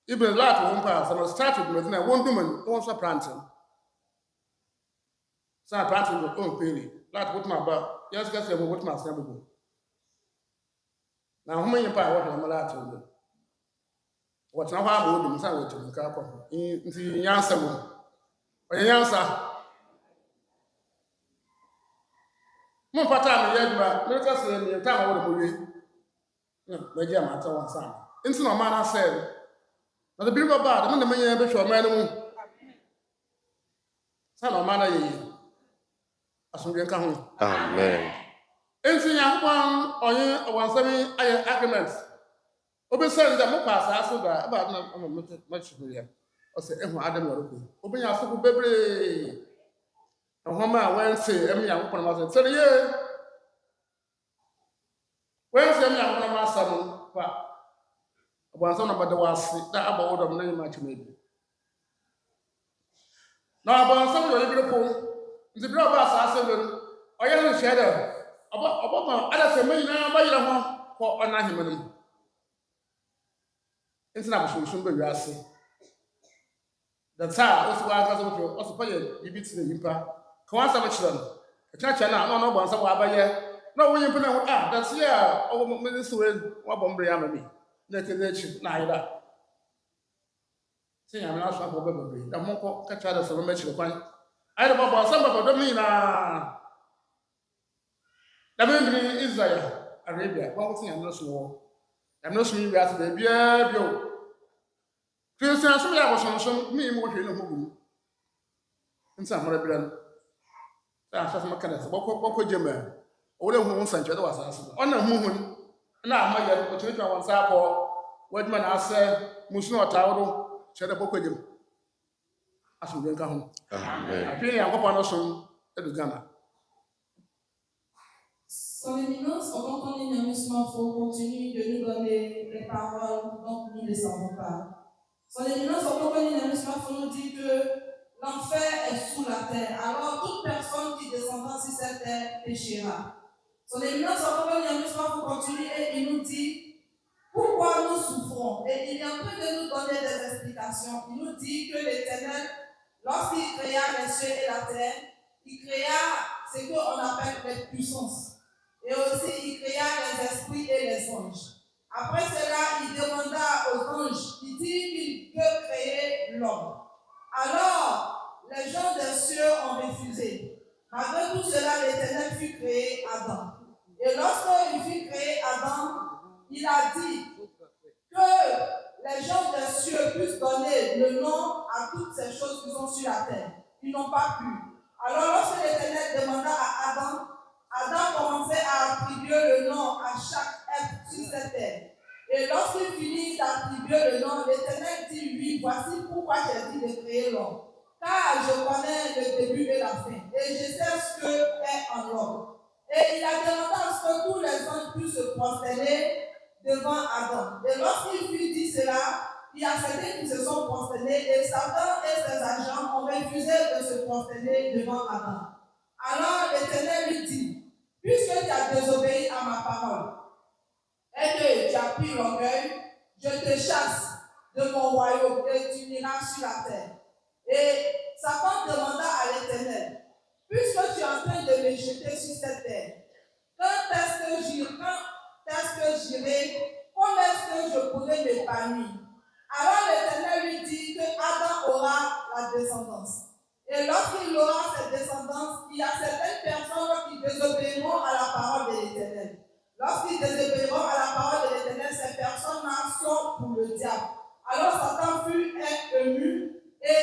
ibe lati wo mpa so no start with na wonduman won so planting sa planting go on peri lati put my ba yes ka se mo put my snap go na homo yin pa wo na lati wo what na ha bo dum sa wo tu ka ko nti nyansa mo onyansa mo pata me yaduma me ka se me ta ma wo mo wi na meje ma ta wa sa nti na ma na se na the bill bad mo na me yin be hwo ma no mu sa na ma na ye asomdwe nka ho. Amen. Enti Nyankopɔn ɔnye ɔwansɛm ayɛ agreement. Obesɛn dɛ mokɔ asase do a ɛba na ɔmo mɛkyerɛ yɛ. Ɔsɛ ehu Adam yɔroko. Obenya asoko bebree. Ɛhoma a wɔnse ɛm Nyankopɔn ma sɛ sɛ ye. Wɔnse ɛm Nyankopɔn ma asɛm kwa. Ɔwansɛm na bɛda wase da abɔ wodɔm na nyima kyema bi. Na ɔwansɛm yɛ yɛbere po. Nti bere ɔba asase do ɔyɛ no hyɛ dɛ ɔbɔ ada sɛ mɛ nyinaa bɛyerɛ ho kɔ ɔna ahema no mu. Nti na abosomsom bɛ wiase. Data a osi wa aka sɛ wotwe ɔsɛ pa yɛ bibi tena nyimpa. Ka wɔn asɛm kyerɛ no. Ɛkyerɛkyerɛ no a na ɔno ɔbɔ nsɛm wɔ abɛyɛ. Na ɔwɔ nyimpa na ho date a ɔwɔ mɛ nso wabɔ mbrɛ ama mi. Na ɛkɛdɛ akyi na ayera. Sɛ Nyame na asɔ abɔ bebree. Da mo kɔ ka kyerɛ dɛ sɛ mɛ kyerɛ kwan. Ayɛ dɛ bɔbɔ nsɛm bɛbɔ dɔm nyinaa. Da mɛ mbiri Israel Arabia wɔn ko Nyame no so wɔ. Nyame no so yi wiase da biara bio. Kristian so yɛ abosomsom mi mu hwɛ no ho gum. Nsa mara bira no. Sɛ asase maka dɛ bɔkɔ gyema. Ɔwɔ hu nsankyɛ dɛ wasase. Ɔna hu na ama yɛ ko kyerɛtwa wɔn sa akɔ. Wadwuma na asɛ musu na ɔtawo kyerɛ dɛ bɔkɔ gyem. Asomdwe nka ho. Amen. Apia Nyankopɔn no so edu Ghana. Son éminence, Ɔkrɔnkrɔnyi Nyame Somafo continue de nous donner les paroles dont nous ne savons pas. Son éminence, Ɔkrɔnkrɔnyi Nyame Somafo nous dit que l'enfer est sous la terre. Alors toute personne qui descendra sur cette terre péchera. Son éminence, Ɔkrɔnkrɔnyi Nyame Somafo continue et il nous dit pourquoi nous souffrons. Et il est en train de nous donner des explications. Il nous dit que l'Éternel, lorsqu'il créa les cieux et la terre, il créa ce qu'on appelle les puissances. Et aussi, il créa les esprits et les anges. Après cela, il demanda aux anges, il dit qu'il peut créer l'homme. Alors, les gens des cieux ont refusé. Malgré tout cela, l'Éternel fut créé Adam. Et lorsqu'il fut créé Adam, il a dit que les gens des cieux puissent donner le nom à toutes ces choses qui sont sur la terre. Ils n'ont pas pu. Alors, lorsque l'Éternel demanda à Adam, Adam commençait à attribuer le nom à chaque être sur cette terre. Et lorsqu'il finit d'attribuer le nom, l'Éternel dit oui, voici pourquoi j'ai dit de créer l'homme. Car je connais le début et la fin. Et je sais ce que est en l'homme. Et il a demandé à ce que tous les anges puissent se prosterner devant Adam. Et lorsqu'il fut dit cela, il y a certains qui se sont prosternés et Satan et ses agents ont refusé de se prosterner devant Adam. Alors l'Éternel lui dit, puisque tu as désobéi à ma parole et que tu as pris l'orgueil, je te chasse de mon royaume et tu n'iras sur la terre. Et Satan demanda à l'Éternel, puisque tu es en train de me jeter sur cette terre, quand est-ce que j'irai, comment est-ce que je pourrai m'épanouir? Alors l'Éternel lui dit que Adam aura la descendance. Et lorsqu'il aura cette descendance, il y a certaines personnes qui désobéiront à la parole de l'Éternel. Lorsqu'ils désobéiront à la parole de l'Éternel, ces personnes-là sont pour le diable. Alors Satan fut ému et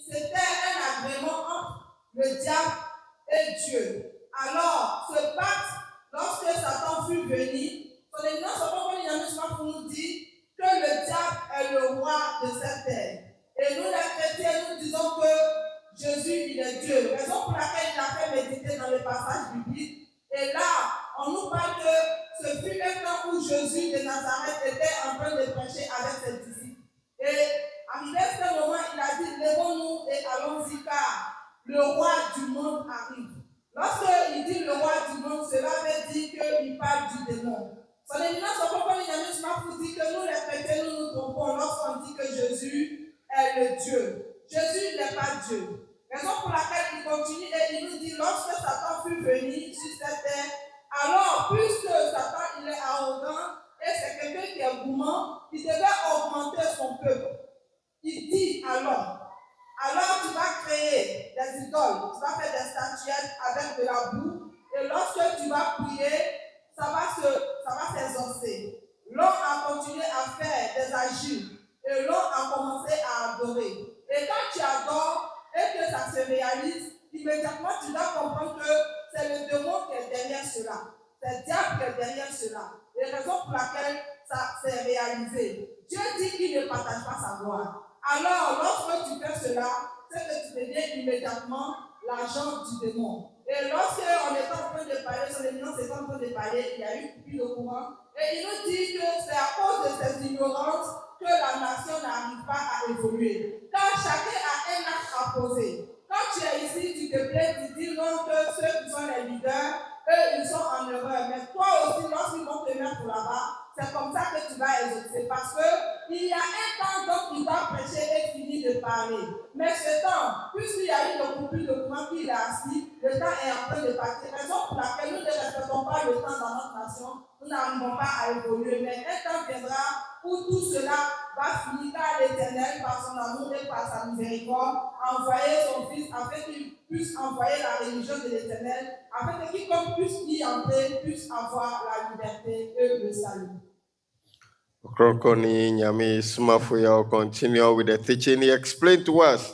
c'était un agrément entre le diable et Dieu. Alors, ce pacte, lorsque Satan fut venu, son éminence Ɔkrɔnkrɔnyi Nyame Somafo nous dit que le diable est le roi de cette terre. Et nous, les chrétiens, nous disons que Jésus, il est Dieu. Raison pour laquelle il a fait méditer dans le passage biblique. Et là, on nous parle que ce fut le temps où Jésus de Nazareth était en train de prêcher avec ses disciples. Et arrivé à ce moment, il a dit, lèvons-nous et allons-y car le roi du monde arrive. Lorsqu'il dit le roi du monde, cela veut dire qu'il parle du démon. Son éminence Ɔkrɔnkrɔnyi Nyame Somafo dit que nous, les chrétiens, nous nous trompons lorsqu'on dit que Jésus est le Dieu. Jésus n'est pas Dieu. Raison pour laquelle il continue et il nous dit, lorsque Satan fut venu sur cette terre, alors, puisque Satan il est arrogant et c'est quelqu'un qui est gourmand, il devait augmenter son peuple. Il dit à l'homme, alors tu vas créer des idoles, tu vas faire des statuettes avec de la boue, et lorsque tu vas prier, ça va s'exaucer. L'homme a continué à faire des agiles, et l'homme a commencé à adorer. Et quand tu adores et que ça se réalise, immédiatement Maintenant, tu dois comprendre que c'est le démon qui est derrière cela. C'est le diable qui est derrière cela. Et la raison pour laquelle ça s'est réalisé. Dieu dit qu'il ne partage pas sa gloire. Alors, lorsque tu fais cela, c'est que tu deviens immédiatement l'agent du démon. Et lorsque on est en train de parler, son éminence est en train de parler, il y a eu coupure de courant. Et il nous dit que c'est à cause de cette ignorance que la nation n'arrive pas à évoluer. Car chacun a un acte à poser. Quand tu es ici, tu te plais, tu dis non que ceux qui sont les leaders, eux, ils sont en erreur. Mais toi aussi, lorsqu'ils vont te mettre là-bas, c'est comme ça que tu vas exaucer. Parce qu'il y a un temps donc il doit prêcher et finir de parler. Mais ce temps, puisqu'il y a eu une coupure de courant qu'il a assis, le temps est en train de partir. Raison pour laquelle nous ne respectons pas le temps dans notre nation, nous n'arrivons pas à évoluer. Mais un temps viendra où tout cela va finir, car l'Éternel, par son amour et par sa miséricorde, a envoyé son Fils afin qu'il puisse envoyer la religion de l'Éternel, afin que quiconque puisse y entrer, puisse avoir la liberté et le salut. Ɔkrɔnkrɔnyi Nyame Somafo Yawoh continue with the teaching. He explained to us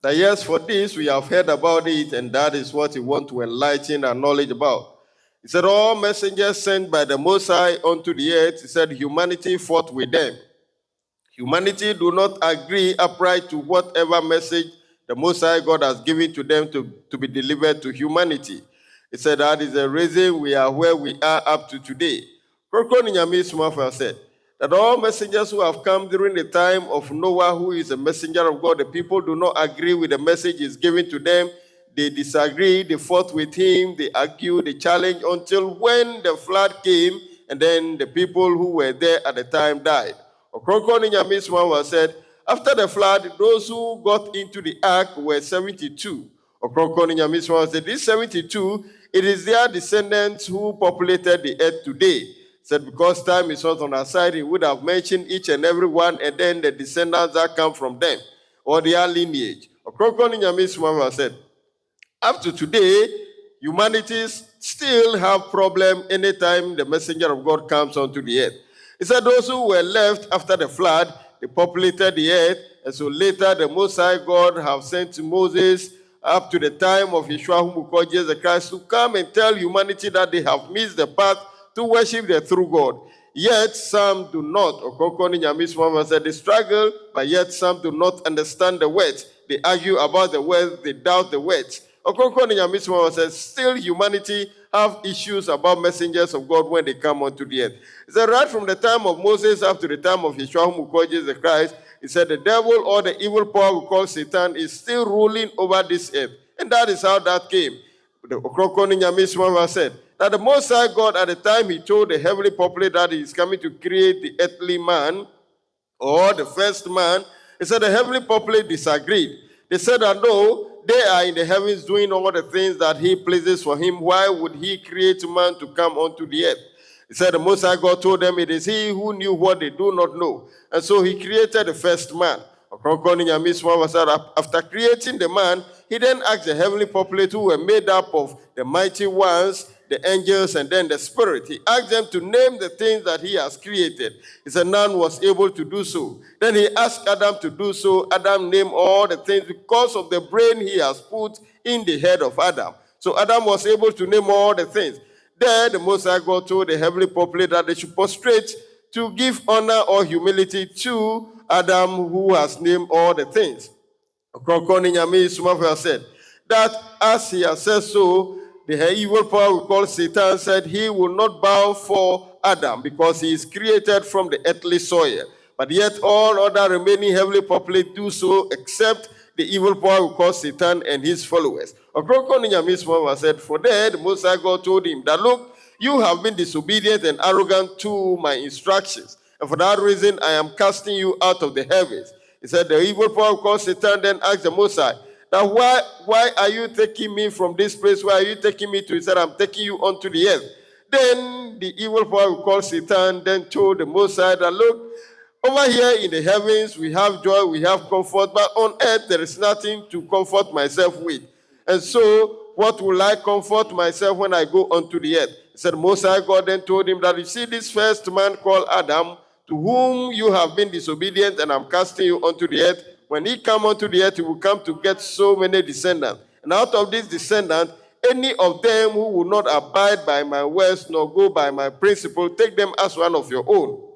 that yes, for this we have heard about it, and that is what he wants to enlighten our knowledge about. He said, all messengers sent by the Most High unto the earth, he said, humanity fought with them. Humanity do not agree upright to whatever message the Most High God has given to them to be delivered to humanity. He said, that is the reason we are where we are up to today. Ɔkrɔnkrɔnyi Nyame Somafo said, that all messengers who have come during the time of Noah, who is a messenger of God, the people do not agree with the message is given to them. They disagree, they fought with him, they argued, they challenged until when the flood came, and then the people who were there at the time died. Ɔkrɔnkrɔnyi Nyame Somafo said, after the flood, those who got into the ark were 72. Ɔkrɔnkrɔnyi Nyame Somafo said, these 72, it is their descendants who populated the earth today. Said because time is not on our side, he would have mentioned each and every one, and then the descendants that come from them, or their lineage. Ɔkrɔnkrɔnyi Nyame Somafo said, up to today, humanity still have problem anytime the messenger of God comes onto the earth. He said those who were left after the flood, they populated the earth, and so later the Most High God have sent Moses up to the time of Yeshua, whom we call Jesus Christ, to come and tell humanity that they have missed the path to worship the true God. Yet some do not. Ɔkrɔnkrɔnyi Nyame Somafo said they struggle, but yet some do not understand the words. They argue about the words, they doubt the words. Ɔkrɔnkrɔnyi Nyame Somafo said still humanity have issues about messengers of God when they come onto the earth. He said right from the time of Moses up to the time of Yeshua, whom we call Jesus Christ, he said the devil or the evil power we call Satan is still ruling over this earth. And that is how that came. The Ɔkrɔnkrɔnyi Nyame Somafo said that the Most High God at the time he told the heavenly populace that he is coming to create the earthly man or the first man, he said the heavenly populace disagreed. They said that no, they are in the heavens doing all the things that he pleases for him. Why would he create man to come onto the earth? He said the Most High God told them it is he who knew what they do not know. And so he created the first man. Ɔkrɔnkrɔnyi Nyame Somafo said after creating the man, he then asked the heavenly populace who were made up of the mighty ones, the angels, and then the spirit. He asked them to name the things that he has created. He said none was able to do so. Then he asked Adam to do so. Adam named all the things because of the brain he has put in the head of Adam. So Adam was able to name all the things. Then the Most High God told the heavenly populace that they should prostrate to give honor or humility to Adam, who has named all the things. Ɔkrɔnkrɔnyi Nyame Somafo said that as he has said so, the evil power we call Satan said he will not bow for Adam because he is created from the earthly soil. But yet all other remaining heavenly populace do so except the evil power we call Satan and his followers. Ɔkrɔnkrɔnyi Nyame Somafo said, for that the Most High God told him that look, you have been disobedient and arrogant to my instructions. And for that reason, I am casting you out of the heavens. He said, the evil power called Satan then asked the Most High, that why are you taking me from this place? Where are you taking me to? He said, I'm taking you onto the earth. Then the evil power called Satan then told the Most High that, look, over here in the heavens, we have joy, we have comfort, but on earth, there is nothing to comfort myself with. And so, what will I comfort myself when I go onto the earth? He said, Most High God then told him that, you see this first man called Adam, to whom you have been disobedient, and I'm casting you onto the earth. When he come onto the earth, he will come to get so many descendants. And out of this descendant, any of them who will not abide by my words nor go by my principle, take them as one of your own.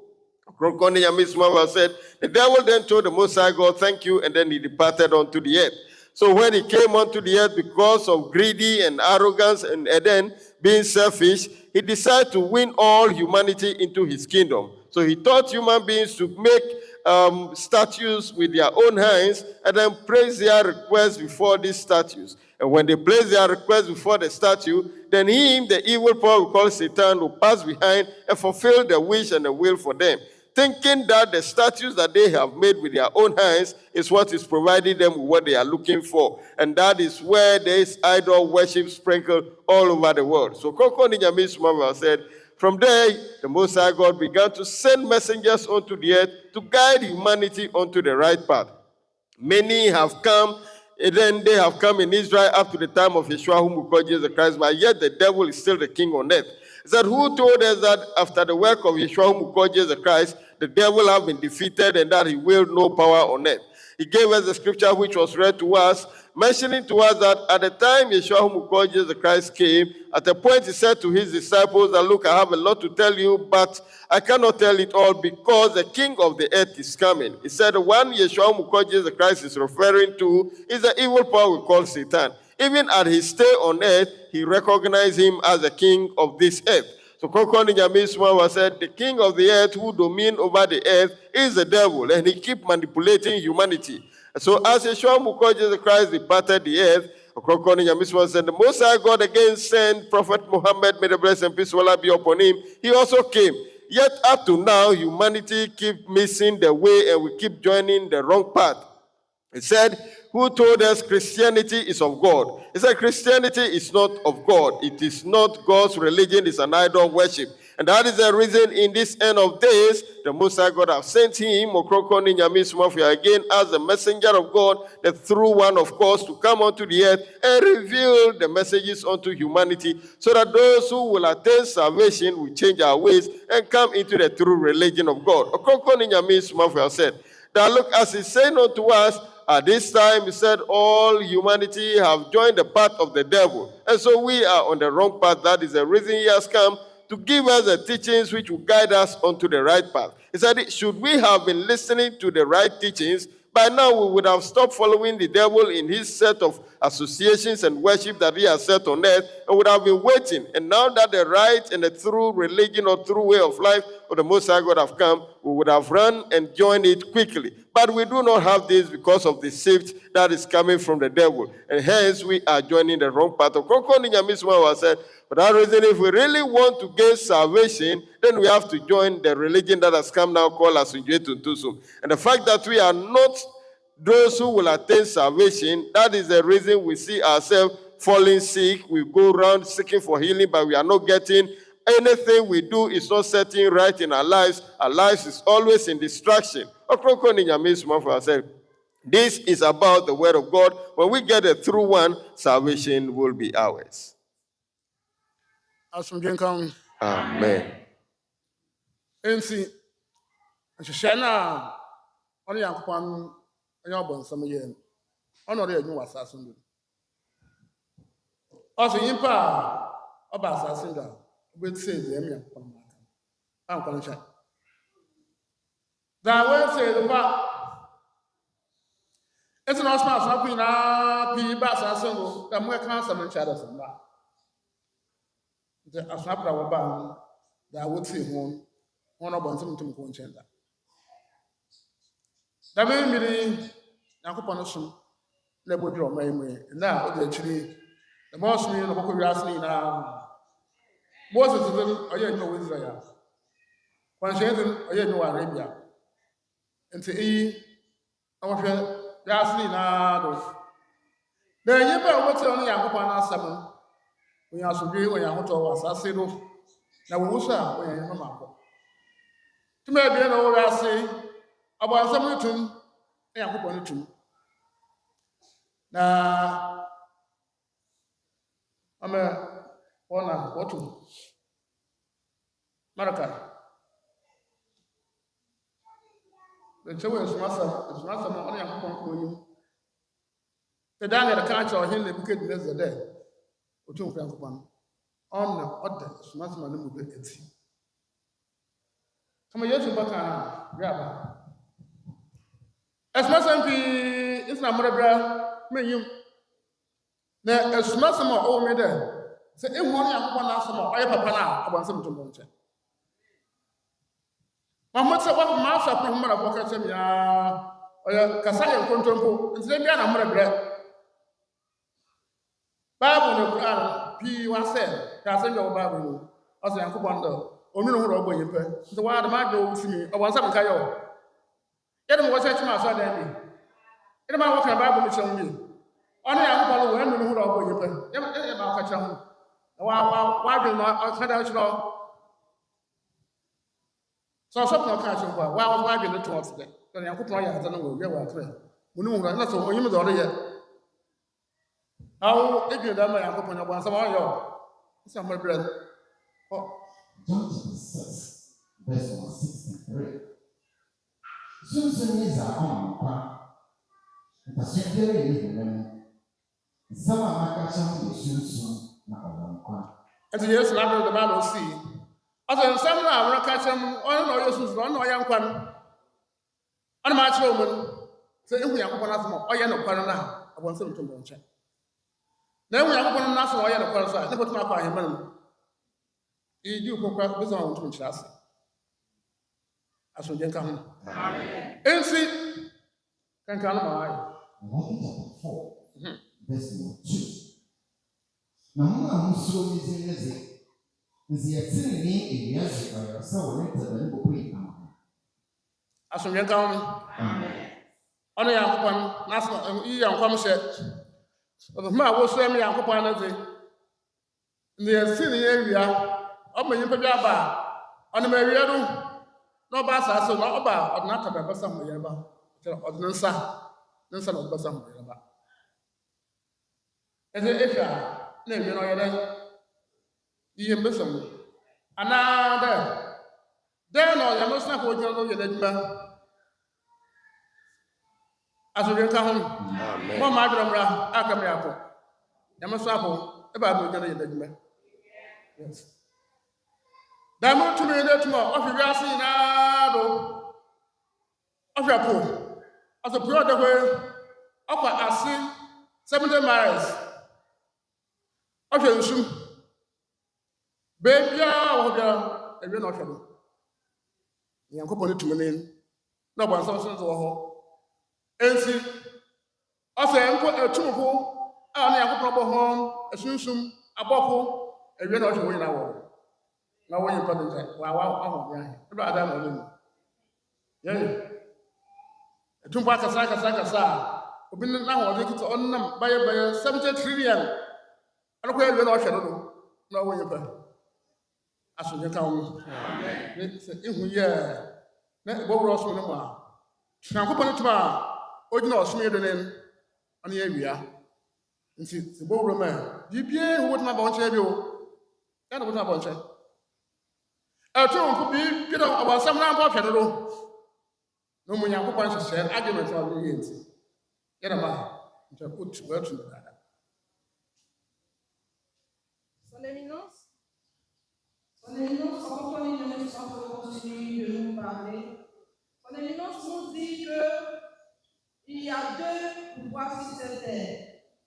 Ɔkrɔnkrɔnyi said, the devil then told the Most High God, thank you, and then he departed unto the earth. So when he came onto the earth because of greedy and arrogance and then being selfish, he decided to win all humanity into his kingdom. So he taught human beings to make statues with their own hands and then place their requests before these statues. And when they place their request before the statue, then him, the evil power we call Satan, will pass behind and fulfill the wish and the will for them, thinking that the statues that they have made with their own hands is what is providing them with what they are looking for. And that is where there is idol worship sprinkled all over the world. So Ɔkrɔnkrɔnyi Nyame said, from there, the Most High God began to send messengers onto the earth to guide humanity onto the right path. Many have come, and then they have come in Israel up to the time of Yeshua, whom we call Jesus Christ, but yet the devil is still the king on earth. Is that who told us that after the work of Yeshua, whom we call Jesus Christ, the devil have been defeated and that he wield no power on earth? He gave us the scripture which was read to us, mentioning to us that at the time Yeshua, whom we call Jesus Christ, came, at a point he said to his disciples that, look, I have a lot to tell you, but I cannot tell it all because the king of the earth is coming. He said the one Yeshua, whom we call Jesus Christ, is referring to is the evil power we call Satan. Even at his stay on earth, he recognized him as the king of this earth. So Ɔkrɔnkrɔnyi Nyame said, the king of the earth who domine over the earth is the devil, and he keep manipulating humanity. So as Yeshua who called Jesus Christ departed the earth, Ɔkrɔnkrɔnyi Nyame said, the Most High God again sent Prophet Muhammad, may the blessing and peace of Allah be upon him. He also came. Yet up to now, humanity keep missing the way and we keep joining the wrong path. He said, who told us Christianity is of God? He said, Christianity is not of God. It is not God's religion. It's an idol worship. And that is the reason in this end of days, the Most High God have sent him, Ɔkrɔnkrɔnyi Nyame Somafo, again as the messenger of God, the true one, of course, to come onto the earth and reveal the messages unto humanity so that those who will attain salvation will change our ways and come into the true religion of God. Ɔkrɔnkrɔnyi Nyame Somafo said, that look, as he's saying unto us, at this time, he said, all humanity have joined the path of the devil. And so we are on the wrong path. That is the reason he has come to give us the teachings which will guide us onto the right path. He said, should we have been listening to the right teachings, by now we would have stopped following the devil in his set of associations and worship that he has set on earth and would have been waiting. And now that the right and the true religion or true way of life of the Most High God have come, we would have run and joined it quickly. But we do not have this because of the shift that is coming from the devil. And hence we are joining the wrong path. Ɔkrɔnkrɔnyi Nyame said, for that reason, if we really want to gain salvation, then we have to join the religion that has come now called Asunjetuntusum. And the fact that we are not those who will attain salvation, that is the reason we see ourselves falling sick. We go around seeking for healing, but we are not getting anything we do is not setting right in our lives. Our lives is always in distraction. Ɔkrɔnkrɔnyi Nyame Somafo said, this is about the word of God. When we get a true one, salvation will be ours. Amen. Ensi, nhyehyɛ no a ɔne Nyankopɔn ɔnyɛ ɔbɔnsam yɛ no, ɔno ɔde adwuma wɔ asase no do. Ɔsɛ nyimpa a ɔba asase no do a ɔbɛtie deɛ ɛme Nyankopɔn no aka. Ankɔ no hyɛ. Da wɔntie no pa. Enti na ɔsoma asafo nyinaa pii ba asase no, da mo ɛka asɛm no nkyɛ adasɛm ba. The Asapra Waban, that would see one of them to Conchenda. The main meeting, Nacopanation, Lebo my way, and now actually the most mean of Okurasni now. Most of them are yet no Israel. One shed are yet no Arabia. And to E, our friend Yasni now. There you go, what's only Yakopana 7. We are so good when you want to was as now we also when you know. To me, be an old I say about some routine, I am going to. Now, I'm a one or two. Maraka. The show is master, only a company. The Daniel catch or him, the bouquet is the day. Or two Francopan. On the other, smart man would be at sea. Some years back, grab. As much as it's not more brother, may you. Now, as much as more me there. Say, in one young one, I have a papa, I want some to munch. My mother, what master from Mother Pocket, ya, or Cassia Contempo, and then I'm more bread. Bible no Quran, P. was said, Cassia Bible, as I am wonder, only know what you pay. The wild might go to me, I want some Kayo. Get him was at my side, Andy. Get him out of Bible to show me. Only I'm following when you know you pay. Never about catch on. Why do not cut out law? So something of catch on. Why was why be the two of them? Then I could try as I know we were clear. We know that's all you know yet. How if you done my uncle on one some of your some of my bread. John 6, verse 163. Susan is our own part. The secretary is the women. Some of my catching is Susan, not a long part. And the years later, the Bible see. Other some now, when I catch them, all know your Susan, no young one. And my children say, if we have one of them, or you're not quarter now, I want them to munch. Then we have one national or you're not quarter, never to my him. You go back with on to Chassis. As we come. And see, can come my. Matthew chapter 4, verse 2. Now, who so is in the activity in yes, or so later than the queen. As we come. On a young one, national, young commission. Of my was swimming young copanity. The city area. I'm a young pajaba. On the Mariano. No basa so no ba or not about some yaba. Or no sa. No son of Basam yaba. As if name you know you listen. Another. Then no, you must not go to your as we come home. One madam, I come here. You must apple about the yes. Diamond to me tomorrow, of your grassy now of your pool. As a brother way, upper I see 70 miles of your shoe. Baby, I will not have the uncle to me. No one substance or home. And see, I say, put a two and a proper home, a swim, a bottle, and you're not going out. Now, when you put it, wow, rather than yeah. Two parts of Saka, who been now addicted to on them by 70 trillion. I don't care what shadow. No way you pay. As you come, if we are not go Ross with them. Shampoo to original smeared in on the area. And see the bowl man. DPA who would not want you. That would not want you. I told you, you know, about some number of shadow. No more young people said, argument for the ends. Get a man, to put words in the matter. Son Éminence, encore une émission pour continuer de nous parler. Son Éminence nous dit qu'il y a deux pouvoirs sur cette terre.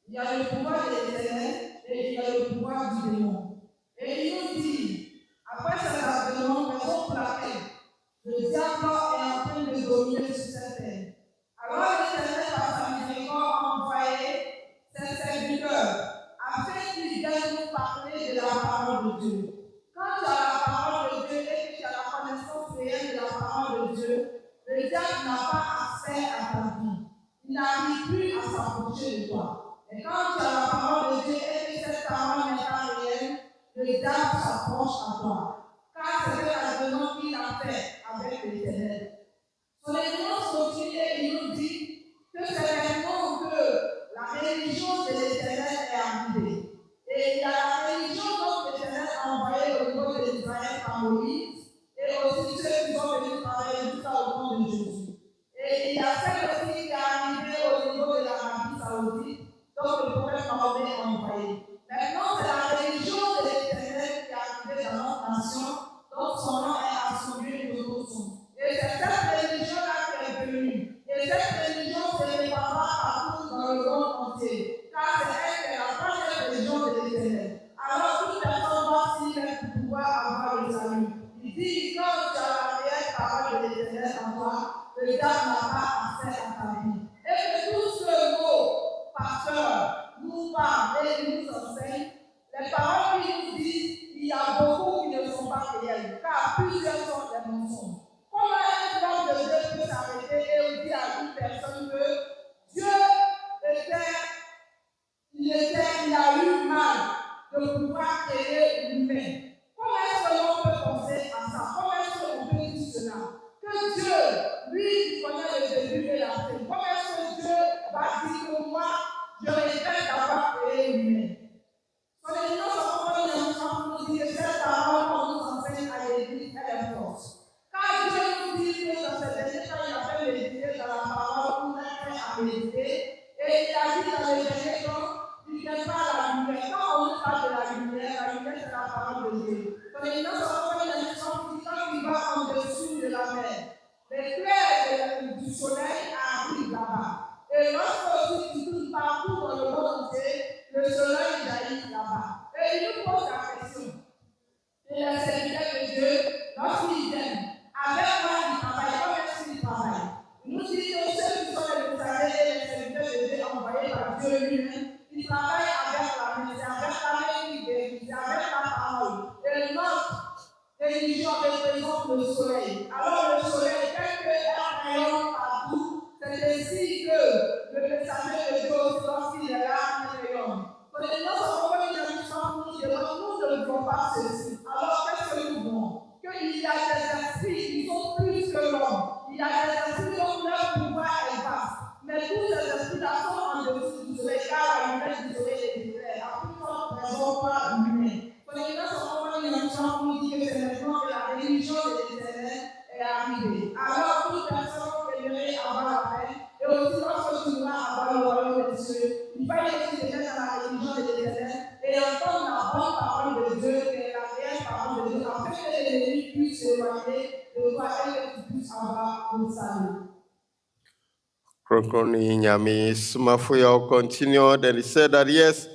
Il y a le pouvoir de l'Éternel et il y a le pouvoir du démon. Et il nous dit, après cet avènement, raison pour laquelle le diable est en train de dominer sur cette terre. Alors l'Éternel, par sa miséricorde, a envoyé ses serviteurs afin qu'ils viennent nous parler de la parole de Dieu. Quand tu as la parole de Dieu et que tu as la connaissance réelle de la parole de Dieu, le diable n'a pas accès à ta vie. Il n'arrive plus à s'approcher de toi. Et quand tu as la parole de Dieu et que cette parole n'est pas réelle, le diable s'approche à toi. Car c'est la demande qu'il a fait avec l'Éternel. Son Éminence continue et il nous dit que c'est maintenant que la religion de l'Éternel est arrivée. Et il y a la religion dont l'Éternel a envoyé au niveau de l'Israël par Moïse, et aussi ceux qui sont venus travailler tout ça au nom de Jésus. Et il y a celle aussi qui est arrivée au niveau de l'Arabie Saoudite, nations, donc son nom est assommé de nos sons. Et c'est cette religion-là qui est venue. Et cette religion se répandra partout dans le monde entier, car c'est elle qui est la première religion de l'Éternel. Alors toute personne doit s'y mettre pour pouvoir avoir le salut. Il dit, quand tu as la réelle parole de l'Éternel en toi, le diable n'a pas accès à ta vie. Et que tout ce mot, pasteur, nous parle et nous enseigne, les paroles qu'il nous disent, il y a beaucoup qui ne sont pas réelles, car plusieurs sont des mensonges. Comment un homme de Dieu peut s'arrêter et dire à une personne que Dieu il a eu mal de pouvoir créer l'humain? Comment est-ce que l'on peut penser à ça? Comment est-ce qu'on peut dire cela? Que Dieu, lui, il connaît le début et la fin. Comment est-ce que Dieu va dire que moi, je regrette d'avoir créé l'humain? Son éminence en nous dit que cette parole qu'on nous enseigne à l'église, elle est force. Quand Dieu nous dit que dans ces derniers temps, il a fait méditer dans la parole pour nous faire à méditer, et il a dit dans les derniers temps, il n'aime pas la lumière. Quand on nous parle de la lumière c'est la parole de Dieu. Son éminence en nous dit quand il va en dessous de la mer, l'éclair du soleil arrive là-bas. Et lorsque tu tournes partout dans le monde entier, le soleil jaillit là-bas. Et il nous pose la question. Et le serviteur de Dieu, lorsqu'il vient, avec moi, il travaille. Comment est-ce qu'il travaille? Il nous dit que ceux qui sont les messagers et les serviteurs de Dieu envoyés par Dieu lui-même, ils travaillent avec la main. C'est avec la main qu'il guérit, c'est avec la parole. Et notre religion représente le soleil. Alors le soleil, quelqu'un rayon partout, c'est ainsi que le messager de Dieu, lorsqu'il est là, il rayonne. Nous ne voulons pas ceci. Alors qu'est-ce que nous voulons? Qu'il y a des esprits qui sont plus que l'homme. Il y a des esprits dont leur pouvoir est vaste. Mais tous ces esprits-là sont en dessous du soleil, car la lumière du soleil est éclairée. À plus forte raison par l'humain. Nous dit que c'est maintenant que la religion de l'Éternel est arrivée. Alors toute personne qui aimerait avoir la paix, et aussi lorsque tu voudras avoir le royaume des cieux, il va y être dans la religion de l'Éternel et entendre la bonne parole de Dieu et la réelle parole de Dieu, afin que l'ennemi puisse s'éloigner de toi et que tu puisses avoir le salut. Ɔkrɔnkrɔnyi Nyame Somafo Yawoh continued, and he said that yes,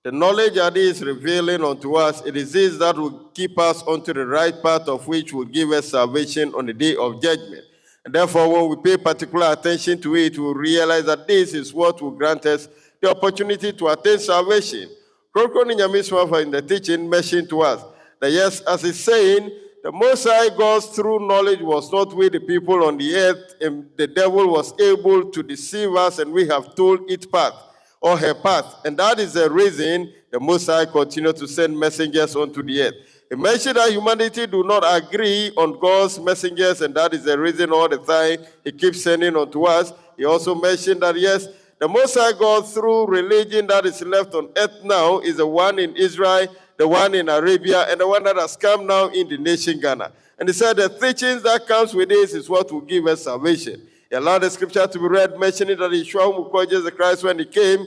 the knowledge that is revealing unto us, it is this that will keep us onto the right path, of which will give us salvation on the day of judgment. And therefore, when we pay particular attention to it, we will realize that this is what will grant us the opportunity to attain salvation. Ɔkrɔnkrɔnyi Nyame Somafo in the teaching mentioned to us that yes, as he's saying, the Most High God's true knowledge was not with the people on the earth, and the devil was able to deceive us, and we have told its path or her path. And that is the reason the Most High continued to send messengers onto the earth. He mentioned that humanity do not agree on God's messengers, and that is the reason all the time he keeps sending unto us. He also mentioned that, yes, the Most High God, through religion that is left on earth now, is the one in Israel, the one in Arabia, and the one that has come now in the nation Ghana. And he said the teachings that comes with this is what will give us salvation. He allowed the scripture to be read, mentioning that Yeshua, who called Jesus Christ, when he came,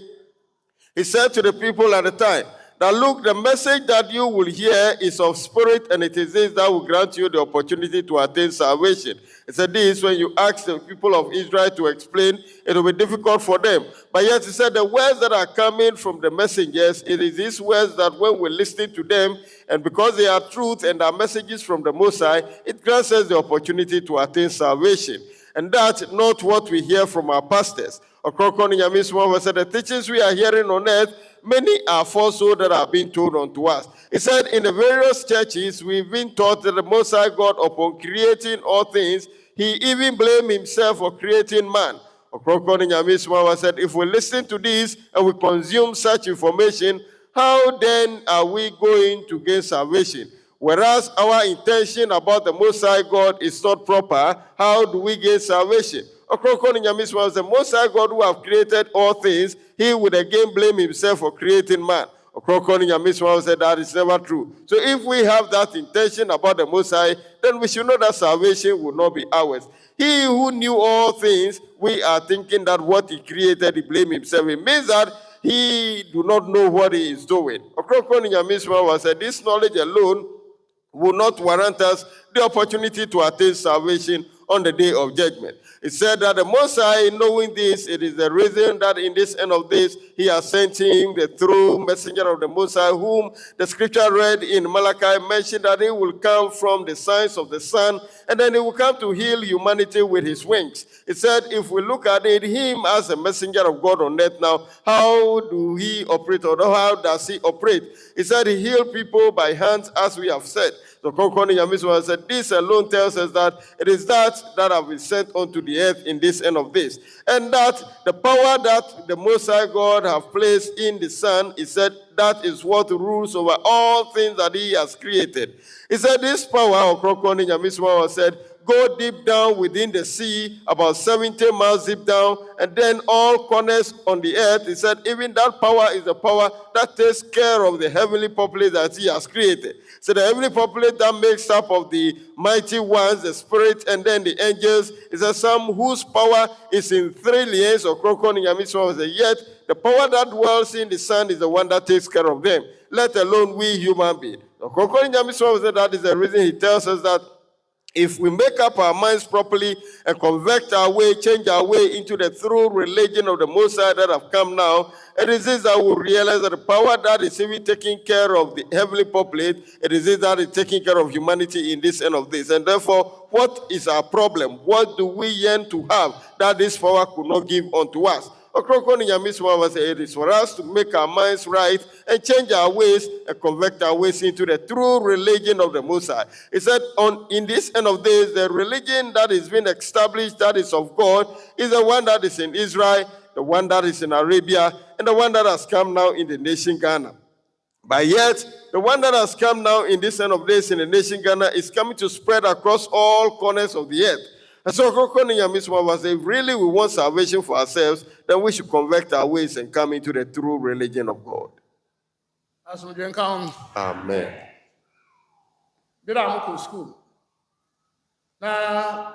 he said to the people at the time, that look, the message that you will hear is of spirit, and it is this that will grant you the opportunity to attain salvation. He said this, when you ask the people of Israel to explain, it will be difficult for them. But yet he said the words that are coming from the messengers, it is these words that when we listen to them, and because they are truth and are messages from the Most High, it grants us the opportunity to attain salvation. And that's not what we hear from our pastors. Ɔkrɔnkrɔnyi Nyame Somafo said the teachings we are hearing on earth, many are falsehood that are being told unto us. He said in the various churches, we've been taught that the Most High God, upon creating all things, he even blamed himself for creating man. Ɔkrɔnkrɔnyi Nyame Somafo said, if we listen to this and we consume such information, how then are we going to gain salvation? Whereas our intention about the Most High God is not proper, how do we gain salvation? Ɔkrɔnkrɔnyi Nyame Somafo said, the Most High God who have created all things, he would again blame himself for creating man. Ɔkrɔnkrɔnyi Nyame Somafo said that is never true. So if we have that intention about the Most High, then we should know that salvation will not be ours. He who knew all things, we are thinking that what he created, he blamed himself. It means that he do not know what he is doing. Ɔkrɔnkrɔnyi Nyame Somafo said this knowledge alone will not warrant us the opportunity to attain salvation on the day of judgment. It said that the Most High, knowing this, it is the reason that in this end of days he has sent him, the true messenger of the Most High, whom the scripture read in Malachi mentioned that he will come from the signs of the sun, and then he will come to heal humanity with his wings. It said, if we look at it, him as a messenger of God on earth now, how do he operate, or how does he operate? It said he healed people by hands, as we have said. So Ɔkrɔnkrɔnyi Nyame said, this alone tells us that it is that have been sent unto the earth in this end of days. And that the power that the Most High God have placed in the Son, he said, that is what rules over all things that he has created. He said, this power, Ɔkrɔnkrɔnyi Nyame said, go deep down within the sea, about 70 miles deep down, and then all corners on the earth. He said, even that power is the power that takes care of the heavenly populace that he has created. So the heavenly populace that makes up of the mighty ones, the spirit, and then the angels, is a some whose power is in trillions, or Ɔkrɔnkrɔnyi Nyame said, yet the power that dwells in the Son is the one that takes care of them, let alone we human beings. Ɔkrɔnkrɔnyi Nyame said that is the reason he tells us that if we make up our minds properly and convert our way, change our way into the true religion of the Most High that have come now, it is this that we realize that the power that is even taking care of the heavenly populate, it is this that is taking care of humanity in this end of this. And therefore, what is our problem? What do we yearn to have that this power could not give unto us? Ɔkrɔnkrɔnyi Nyame said, it is for us to make our minds right and change our ways and convert our ways into the true religion of the Most High. He said, in this end of days, the religion that is being established, that is of God, is the one that is in Israel, the one that is in Arabia, and the one that has come now in the nation Ghana. But yet, the one that has come now in this end of days in the nation Ghana is coming to spread across all corners of the earth. And so, Ɔkrɔnkrɔnyi Nyame said, if really we want salvation for ourselves, then we should convert our ways and come into the true religion of God. Amen. Did I go to school? Now,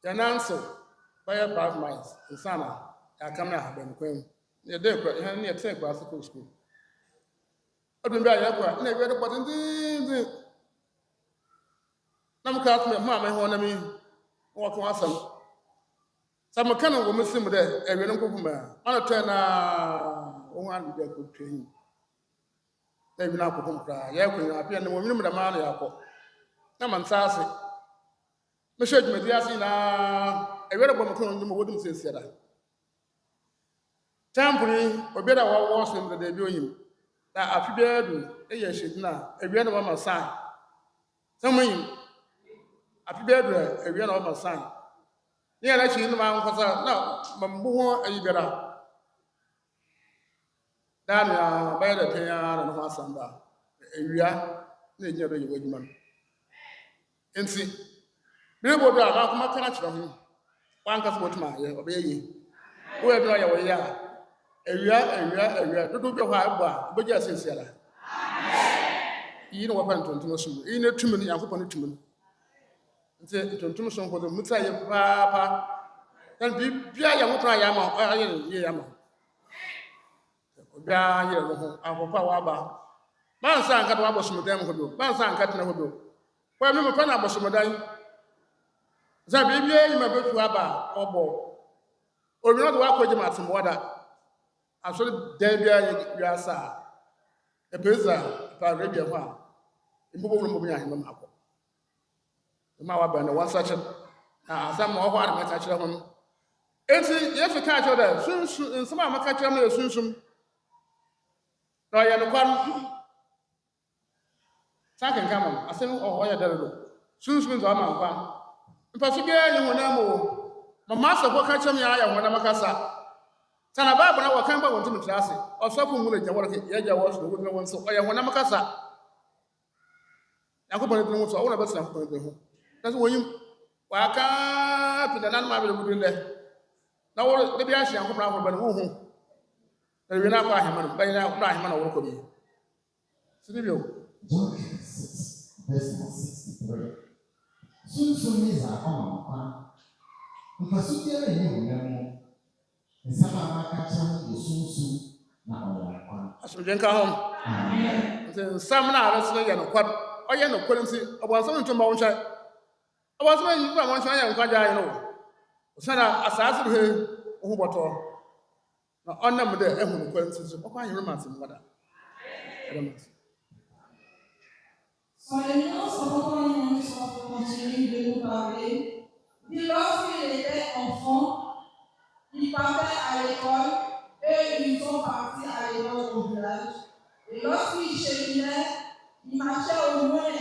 the answer by 5 miles in Sana, I come now, Ben Queen. You did, and you take classical school. I don't buy a never but in the Namcat, Mamma, I mean, what was some kind of woman similar there, and we don't go from there. On a turn, one good train. They will not come cry. Yeah, we are the woman with the man. I'm on Sassy. Monsieur Mediasina, a very woman wouldn't say that. Temporary, or better, was him the debut. That I feel a year sheet now, a real woman sign. Some women, I feel a real woman sign. Yeah, like she in the mountain, no, Mambo, and you get up. Then, by the piano and Hassamba, area, near the woodman. And see, Billboard, I'm not catch from one cast what my obey. Where do I away? Area, don't go high, but just in Sierra. You know what happened to us in a 2 minutes, I'm going to 2 minutes. To some for the Mutaya Papa, and be young Yama. Power. Bansan kat wa bosu modem hodo. Bansan kat na hodo. Kwa me mpa na bosu modan. Za bibia yi ma betu aba obo. Obi no do akwaje matem wada. Aso dan bia ya sa. E peza pa Arabia ho a. Imbobo no mo nya hema mako. Ma wa ba na wa sache. Asam ma ho a na ka kire ho no. Enti ye fi ka kire da sunsun nsama ma ka kire ma sunsun. No ya no kwan. Saken kama asem o ya dare do. Sunsun zo ma kwan. Mpaso bia ye hona mo. Mama sa ko ka kire ya ya hona makasa. Sana babu na wakan ba wontum klase. Osofu mu na jawara ke ya jawo so wo na wonso o ya hona makasa. Yakobon de mu so wo na ba sina ko de ho. That's when you waka to the land ma be gudu le. Na wo de bia hia yakobon afọ ba no hu. Na wi na kwa ahema no ba na kwa ahema na wo ko bi. Sidibio. John 6, verse 63. Sunsun is a common. Mpasubiara ni honam. Nsama makacha ye sunsun na oya kwa. Asomjenka hom. Amen. Nsam na arasna ye no kwad. ɔyɛ no kɔn si ɔbɔnsɛm ntom ba wɔnhwɛ ɔbɔnsɛm yi ba wɔnhwɛ yɛ nkwa gyaa no ɔsana asase he ho bɔtɔ na ɔnam dɛ ɛhu no kɔn si so ɔkɔ ayɛ romance mbada Son les noms sont encore sont continués de nous parler. Puis lorsqu'il était enfant, il partait à l'école et ils sont partis à l'école au village. Et lorsqu'il cheminait, il marchait au moins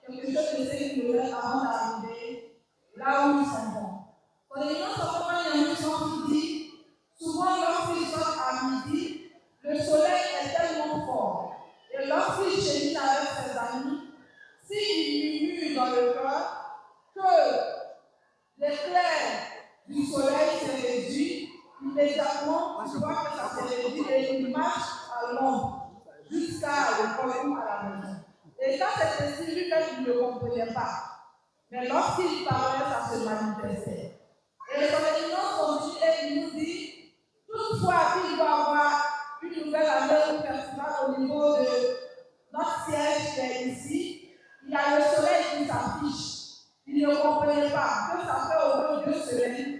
quelque chose de 5 km avant d'arriver là où ils s'en vont. Son les noms sont encore dit, souvent lorsqu'ils sortent à midi, le soleil est tellement fort. Et lorsqu'il chemine avec ses amis, s'il murmure dans le cœur que l'éclair du soleil s'est réduit, immédiatement, tu vois que ça s'est réduit et il marche à l'ombre jusqu'à l'école ou à la maison. Et ça, c'est ainsi lui-même ne comprenait pas. Mais lorsqu'il parlait, ça se manifestait. Et son éminence continue et il nous dit, toutefois qu'il doit avoir une nouvelle année ou festival au niveau de notre siège qui est ici, il y a le soleil qui s'affiche. Il ne comprenait pas que ça fait au moins 2 semaines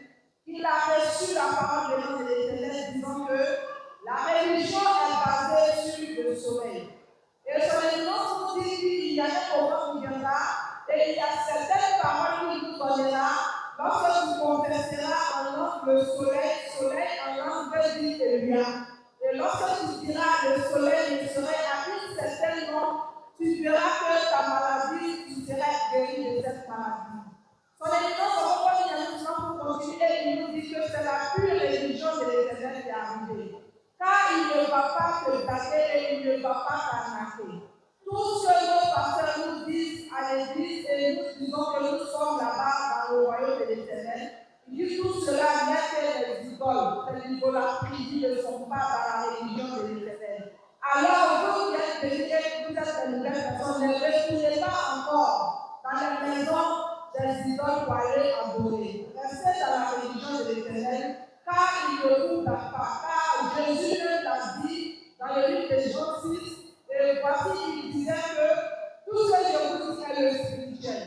qu'il a reçu la parole de l'Éternel disant que la religion est basée sur le soleil. Et son éminence nous dit qu'il y a un moment qui viendra et il y a certaines paroles qu'il nous donnera lorsque tu confesseras en langue le soleil en langue veut dire Elia. Et lorsque tu diras le soleil serait à une certaine nom, tu verras que ta maladie, tu seras guéri de cette maladie. Son éminence pour continuer, il nous dit que c'est la pure religion de l'Éternel qui est arrivée. Car il ne va pas te gâter et il ne va pas t'arnaquer. Tout ce que nos pasteurs nous disent à l'église et nous disons que nous sommes là-bas dans le royaume de l'Éternel, il dit tout cela n'est que les idoles. Les idolâtries ne sont pas dans la religion de l'Éternel. Alors, vous qui êtes bénis et vous êtes de nouvelles personnes, ne retournez pas encore dans les maisons des idoles pour aller adorer. Restez dans la religion de l'Éternel, car il ne vous gâte pas. Car Jésus l'a dit dans le livre de Jean 6, et voici, il disait que tout ce que je vous dis est le spirituel.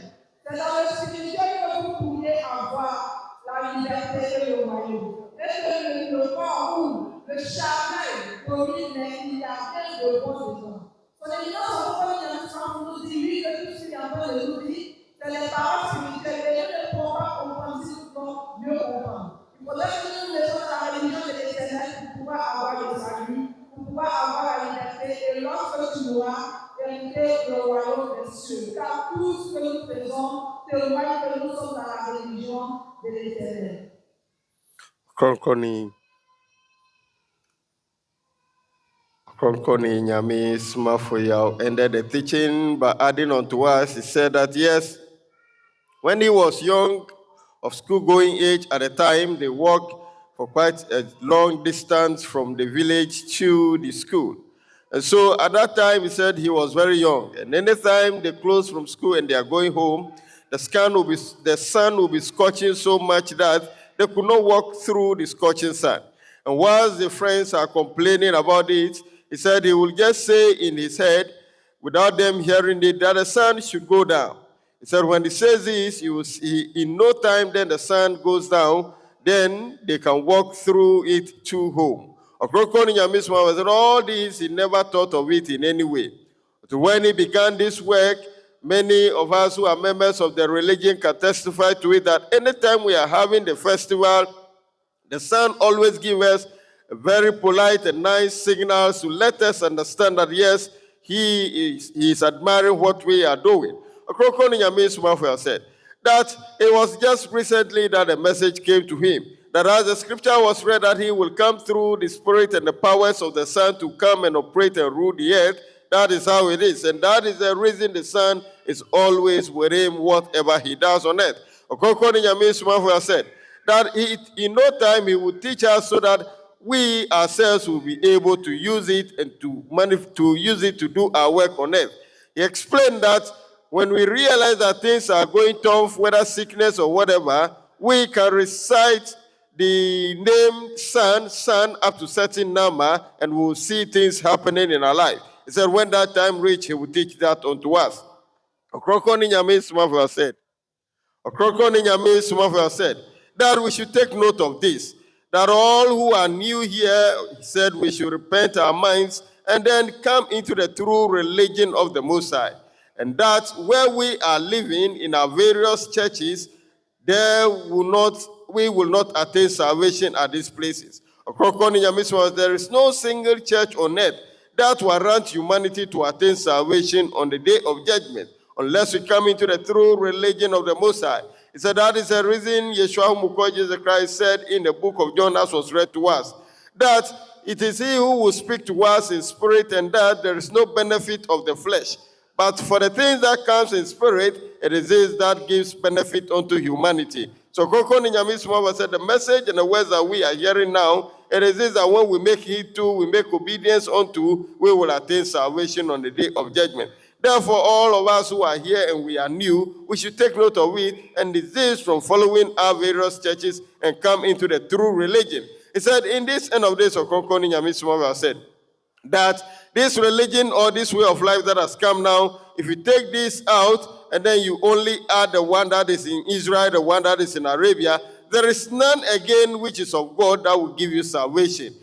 C'est dans le spirituel que vous pourriez avoir la liberté et le royaume. Et que le corps où le charnel domine, mais il y a rien de bon dedans. Son éminence, on nous dit, lui, que tout ce qu'il est en train de nous dire, c'est les paroles spirituelles. Et nous ne pouvons pas comprendre si nous pouvons mieux comprendre. Il faudrait que nous nous mettons dans la religion de l'Éternel pour pouvoir avoir le salut, pour pouvoir avoir la liberté. Et lorsque tu auras hérité le royaume des cieux, car tout ce que nous faisons témoigne que nous sommes dans la religion de l'Éternel. Ɔkrɔnkrɔnyi Nyame Somafo Yawoh ended the teaching by adding on to us. He said that yes, when he was young, of school-going age at the time, they walked for quite a long distance from the village to the school. And so at that time, he said he was very young. And anytime they close from school and they are going home, the sun will be scorching so much that they could not walk through the scorching sun. And whilst the friends are complaining about it, he said he will just say in his head, without them hearing it, that the sun should go down. He said when he says this, in no time then the sun goes down, then they can walk through it to home. Ɔkrɔnkrɔnyi Nyame Somafo said all this, he never thought of it in any way. So when he began this work, many of us who are members of the religion can testify to it that anytime we are having the festival, the sun always gives us a very polite and nice signals to let us understand that yes, he is admiring what we are doing. Ɔkrɔnkrɔnyi Nyame Somafo said that it was just recently that a message came to him that as the scripture was read that he will come through the spirit and the powers of the sun to come and operate and rule the earth. That is how it is. And that is the reason the sun is always with him, whatever he does on earth. Ɔkrɔnkrɔnyi Nyame Somafo said that in no time he will teach us so that we ourselves will be able to use it and to use it to do our work on earth. He explained that when we realize that things are going tough, whether sickness or whatever, we can recite the name sun up to certain number, and we'll see things happening in our life. He said when that time reaches, he will teach that unto us. Ɔkrɔnkrɔnyi Nyame Somafo said, Ɔkrɔnkrɔnyi Nyame Somafo said that we should take note of this, that all who are new here, he said we should repent our minds and then come into the true religion of the Most High. And that where we are living in our various churches, we will not attain salvation at these places. There is no single church on earth that warrants humanity to attain salvation on the day of judgment, unless we come into the true religion of the Most High. He said that is the reason Yeshua Jesus Christ said in the book of John, as was read to us, that it is he who will speak to us in spirit, and that there is no benefit of the flesh. But for the things that comes in spirit, it is this that gives benefit unto humanity. So Ɔkrɔnkrɔnyi Nyame Somafo said the message and the words that we are hearing now, it is this that when we make heed to, we make obedience unto, we will attain salvation on the day of judgment. Therefore, all of us who are here and we are new, we should take note of it and desist from following our various churches and come into the true religion. He said, in this end of days, Ɔkrɔnkrɔnyi Nyame Somafo said that this religion or this way of life that has come now, if you take this out and then you only add the one that is in Israel, the one that is in Arabia, there is none again which is of God that will give you salvation,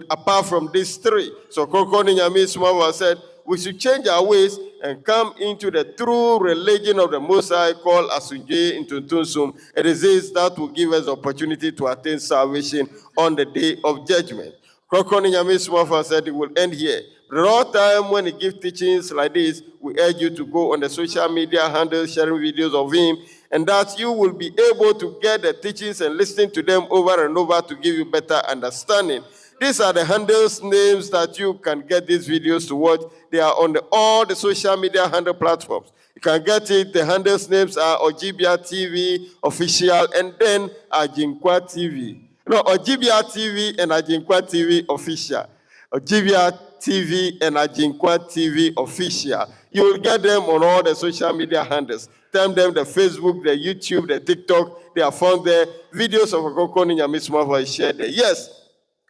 apart from these three. So Ɔkrɔnkrɔnyi Nyame Somafo said, we should change our ways and come into the true religion of the Most High called Asunje into Tunsum. It is this that will give us opportunity to attain salvation on the day of judgment. Ɔkrɔnkrɔnyi Nyame Somafo said it will end here. But at all time when he gives teachings like this, we urge you to go on the social media handles, sharing videos of him, and that you will be able to get the teachings and listen to them over and over to give you better understanding. These are the handles names that you can get these videos to watch. They are on all the social media handle platforms. You can get it. The handles names are Ojibia TV Official and then Ajinkwa TV. No, Ojibia TV and Ajinkwa TV Official. Ojibia TV and Ajinkwa TV Official. You will get them on all the social media handles. Tell them the Facebook, the YouTube, the TikTok. They are found there. Videos of Ɔkrɔnkrɔnyi Nyame Somafo is shared there. Yes.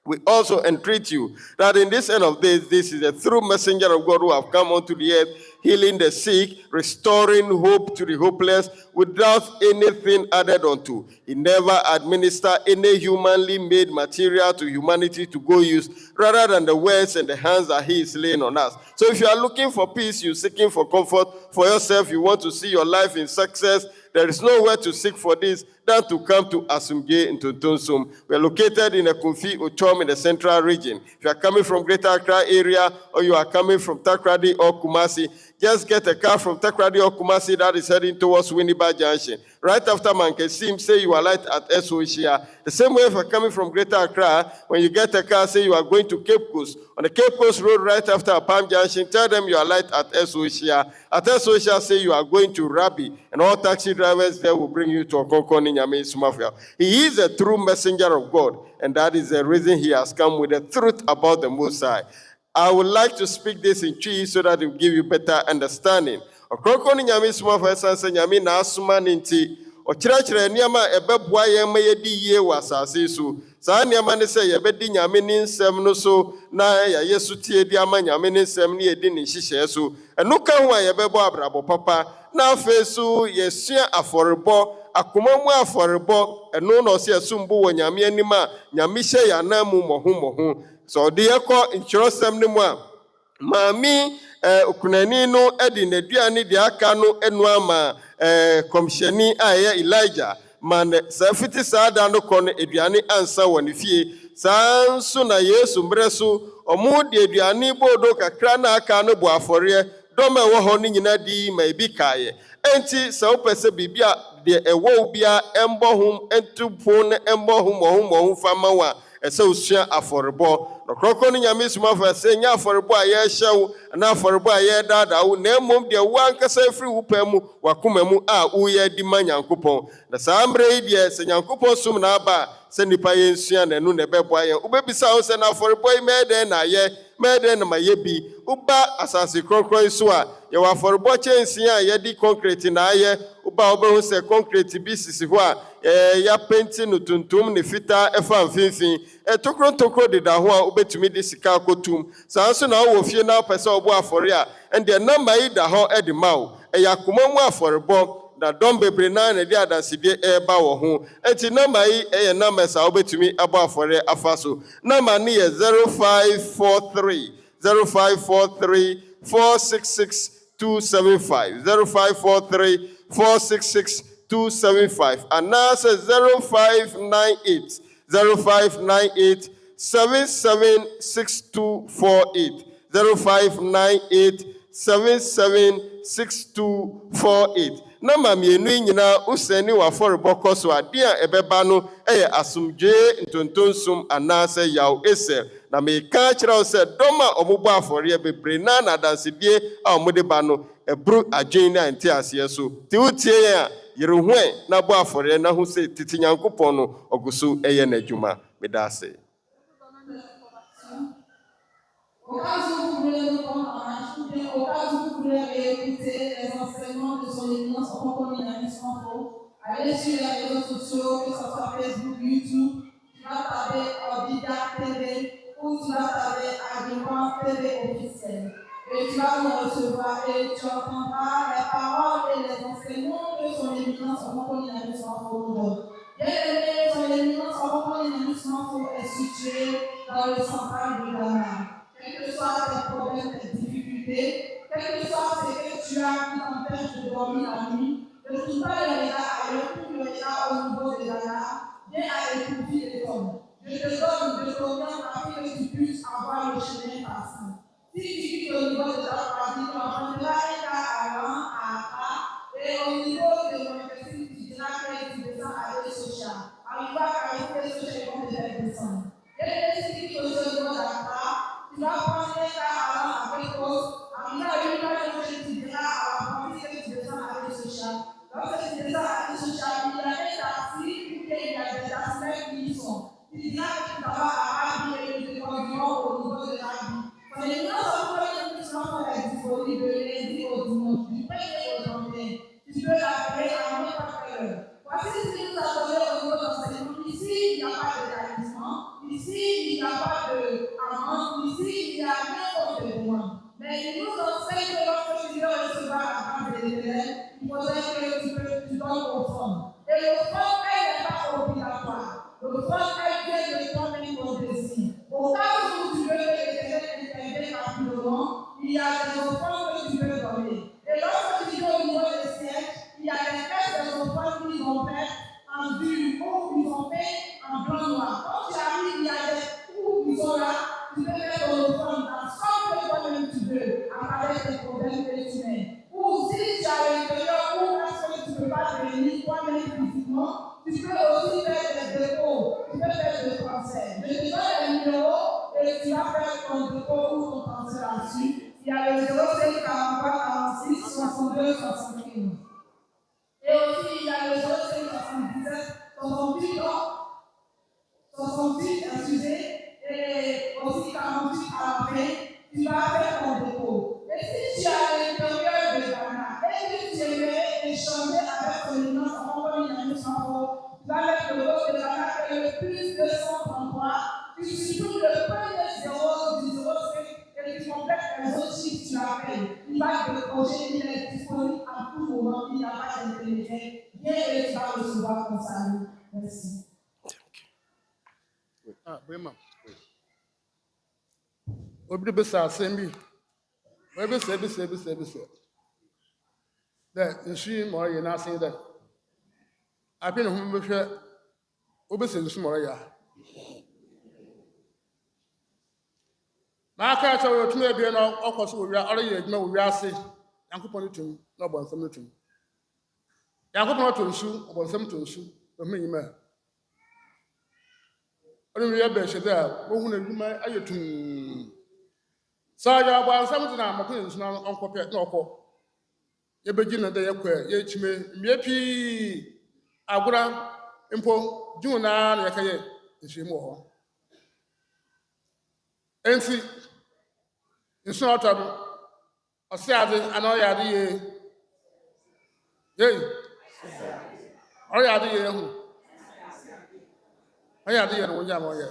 We also entreat you that in this end of days, this is a true messenger of God who have come onto the earth, healing the sick, restoring hope to the hopeless, without anything added unto. He never administered any humanly made material to humanity to go use, rather than the words and the hands that he is laying on us. So if you are looking for peace, you're seeking for comfort for yourself, you want to see your life in success, there is nowhere to seek for this than to come to Asumje in Tunsum. We are located in a Kumfi Uchom in the central region. If you are coming from Greater Accra area or you are coming from Takrady or Kumasi, just get a car from Takrady or Kumasi that is heading towards Winneba Junction. Right after Mankesim, say you are light at Esoishia. The same way if you are coming from Greater Accra, when you get a car, say you are going to Cape Coast. On the Cape Coast Road right after Palm Junction, tell them you are light at Esoishia. At Esoishia, say you are going to Rabi. And all taxi drivers there will bring you to Ɔkrɔnkrɔnyi Nyame Somafo. He is a true messenger of God. And that is the reason he has come with the truth about the Most High. I would like to speak this in Twi so that it will give you better understanding. Ɔkrɔnkrɔnyi Nyame Somafo esanse Nyame na asoma ne nti, ɔkyerɛkyerɛ nneɛma ɛbɛboa yɛn ma yɛdi yie wɔ asase so. Saa nneɛma ne sɛ yɛbɛdi Nyame ne nsɛm no so na yɛayɛ so tie di ama Nyame ne nsɛm ne yɛdi ne nhyehyɛe so. Ɛno ka ho a yɛbɛbɔ abrabɔ papa na afei so yɛsua afɔrebɔ, akoma mu afɔrebɔ, ɛno na ɔsɛ yɛsombo wɔ Nyame anim a Nyame hyɛ yɛn anan mu mmɔho. So ɔde yɛkɔ nkyerɛsɛm no mu a maame okunani no de n'aduane deɛ aka no anu ama kɔmhyɛni a ɛyɛ Elijah ma saa fiti saa da no kɔ no aduane ansa wɔ ne fie. Saa nso na Yesu mmerɛ so ɔmo de aduane boodo kakra na aka no bɔ afɔreɛ dɔm a ɛwɔ hɔ no nyinaa di ma ebi kaeɛ. Enti sɛ wopɛ sɛ biribi a deɛ ɛwɔ bia ɛmbɔ ho ɛntu po ne ɛmbɔ ho mmɔho fa ma wo a ɛsɛ osua afɔrebɔ. Ɔkrɔnkrɔnyi Nyame Somafo ɛsɛ nyɛ afɔrebɔ a yɛhyɛ wo anaa afɔrebɔ a yɛdaadaa wo, na mmom deɛ wo ankasa afiri wo pɛ mu wakoma mu a woyɛ di ma Nyankopɔn. Na saa mmerɛ yi deɛ sɛ Nyankopɔn som na aba a sɛ nnipa yɛnsua n'anu na ɛbɛboa yɛn. Wobɛbisa wo sɛ na afɔrebɔ yi mɛyɛ dɛn na ayɛ, mɛyɛ dɛn na mayɛ bi. Woba asase kronkron so a yɛwɔ afɔrebɔ kyɛnse a yɛde concrete na ayɛ. Woba wobɛhu sɛ concrete bi sisi hɔ a yɛapenti no tuntum ne fitaa ɛfa mfimfini. Tokrontokro deda ho a wobɛtumi de sika akɔtum. Saa nso na wowɔ fie na wopɛ sɛ wobɔ afɔre a ɛndeɛ namba yi da hɔ de ma wo. ɛyɛ akoma mu afɔrebɔ na dɔm bebree na de adansibie ɛreba wɔ ho enti number yi ɛyɛ numbers a wobɛtumi abɔ afɔre afa so number ne yɛ 0543 466 275 0543 466 275 and now says 0598 776248 0598 776248 Nama mienu nyina useni wa afɔrebɔ so ade a ɛbɛba no ɛyɛ asomdwee ntontonsum anaasɛ yaw ese na meka kyerɛ wo sɛ dɔm a ɔmobɔ afɔreɛ bebree na adansedie a ɔmode ba no ɛburu adwen ne ante aseɛ so te wotie yɛn a yere ho na bɔ afɔreɛ na ho sɛ tete nyankopɔn no ɔgo so ɛyɛ n'adwuma meda ase. Au cas où vous voulez répondre en marche, ou bien au cas où vous voulez écouter les enseignements de son éminence Ɔkrɔnkrɔnyi Nyame Somafo, allez sur les réseaux sociaux, que ce soit Facebook, YouTube, tu vas taper Odida TV ou tu vas taper Agripan TV officiel. Et tu vas nous recevoir et tu entendras les paroles et les enseignements que son éminence Ɔkrɔnkrɔnyi Nyame Somafo nous donne. Bien aimé, son éminence Ɔkrɔnkrɔnyi Nyame Somafo est situé dans le central du Ghana. Quels que soient tes problèmes, tes difficultés, quel que soit ce que tu as qui t'empêche de dormir la nuit, ne tourne pas le regard ailleurs, tourne le regard au niveau de Ghana, viens à l'écoute de l'homme. Je te donne de t'orienter afin que tu puisses avoir le chemin facile. Si tu vis au niveau de ta famille, tu apprendras un cas avant, à A, et au niveau de l'université, tu diras que tu descends à l'E-Social. Arriva à l'E-Social, ils vont te faire descendre. Et si tu vis au niveau d'Accra, tu vas prendre un cas avant avec cause, arriver à l'université, tu diras à la famille que tu descends à l'E-Social. Lorsque tu descends à l'E-Social, il y a un taxi, ou bien il y a des taxis qui y sont. Tu diras que tu vas à Rabi et tu te conduiront au niveau de Rabi. Quand les gens sont est disponible de lundi au dimanche, du 1er au 31. Tu peux l'appeler à n'importe quelle heure. Voici ce que nous avons donné au niveau d'enseignement. Ici, il n'y a pas de talisman. Ici, il n'y a pas d'amende. Ici, il n'y a rien contre les demandes. Mais il nous enseigne que lorsque tu veux recevoir la grâce de l'Éternel, il faudrait que tu donnes offrande. Et l'offrande, elle n'est pas obligatoire. L'offrande, elle vient de toi-même ton désir. Au cas où tu veux que l'Éternel intervienne rapidement, il y a des offrandes que tu peux donner. Et lorsque tu vas au niveau des sièges, il y a des tests des offrandes qu'ils ont fait en dur ou ils ont fait en blanc noir. Quand tu arrives, il y a des coups qui sont là, tu peux mettre ton offrande dans sans que toi-même tu veux, avec tes problèmes que tu mets. Ou si tu as l'intérieur ou parce que tu ne peux pas venir toi-même physiquement, tu peux aussi faire des dépôts, tu peux faire des transferts. Je te donne les numéros et tu vas faire ton dépôt ou ton transfert là-dessus. Il y a le 05 43 46 62 75. Et aussi, il y a le 05 77 68 68, excusez, et aussi 48 à la fin, tu vas faire ton dépôt. Et si tu es à l'intérieur de Ghana et que tu aimerais échanger avec ton éminence Ɔkrɔnkrɔnyi Nyame Somafo, tu vas mettre le logo de Ghana et le plus 233, tu supprimes le premier 0 du 05 et tu complètes les autres chiffres, tu appelles. Il va te décrocher, il est disponible à tout moment, il n'y a pas d'intermédiaire. Viens et tu vas recevoir ton salut. Merci. Brema. Obi besa asɛm bi. Obi besa. That nsu ma ɔyɛ n'ase dɛ. Apɛ ne ho bɛhwɛ. Obi besa nsu ma ɔyɛ. Na aka kyerɛ wɔ tumi ebien na ɔkɔ so wɔ ɔreyɛ adwuma wɔ wiase. Yankopɔn no tum na ɔbɔ nsɛm no tum. Yankopɔn to nsu, ɔbɔ nsɛm to nsu. Ɔhme nyima. Ɔno yɛ bɛ hyɛ dɛ wohu na adwuma ayɛ tum. Saa yɛ ɔbɔ nsɛm to na mako nsu na ɔnkɔpɛ na ɔkɔ. Yɛbɛgye na dɛ yɛkɔ yɛkyime mmea pii agora mpo dwuw na yɛkɛyɛ nhyiamu wɔ hɔ. Enti nsu na ɔtɔ no ɔsɛ ade ana ɔyɛ ade yie. Ɔyɛ ade yie ho. Ɔyɛ ade yie no wonyam ɔyɛ.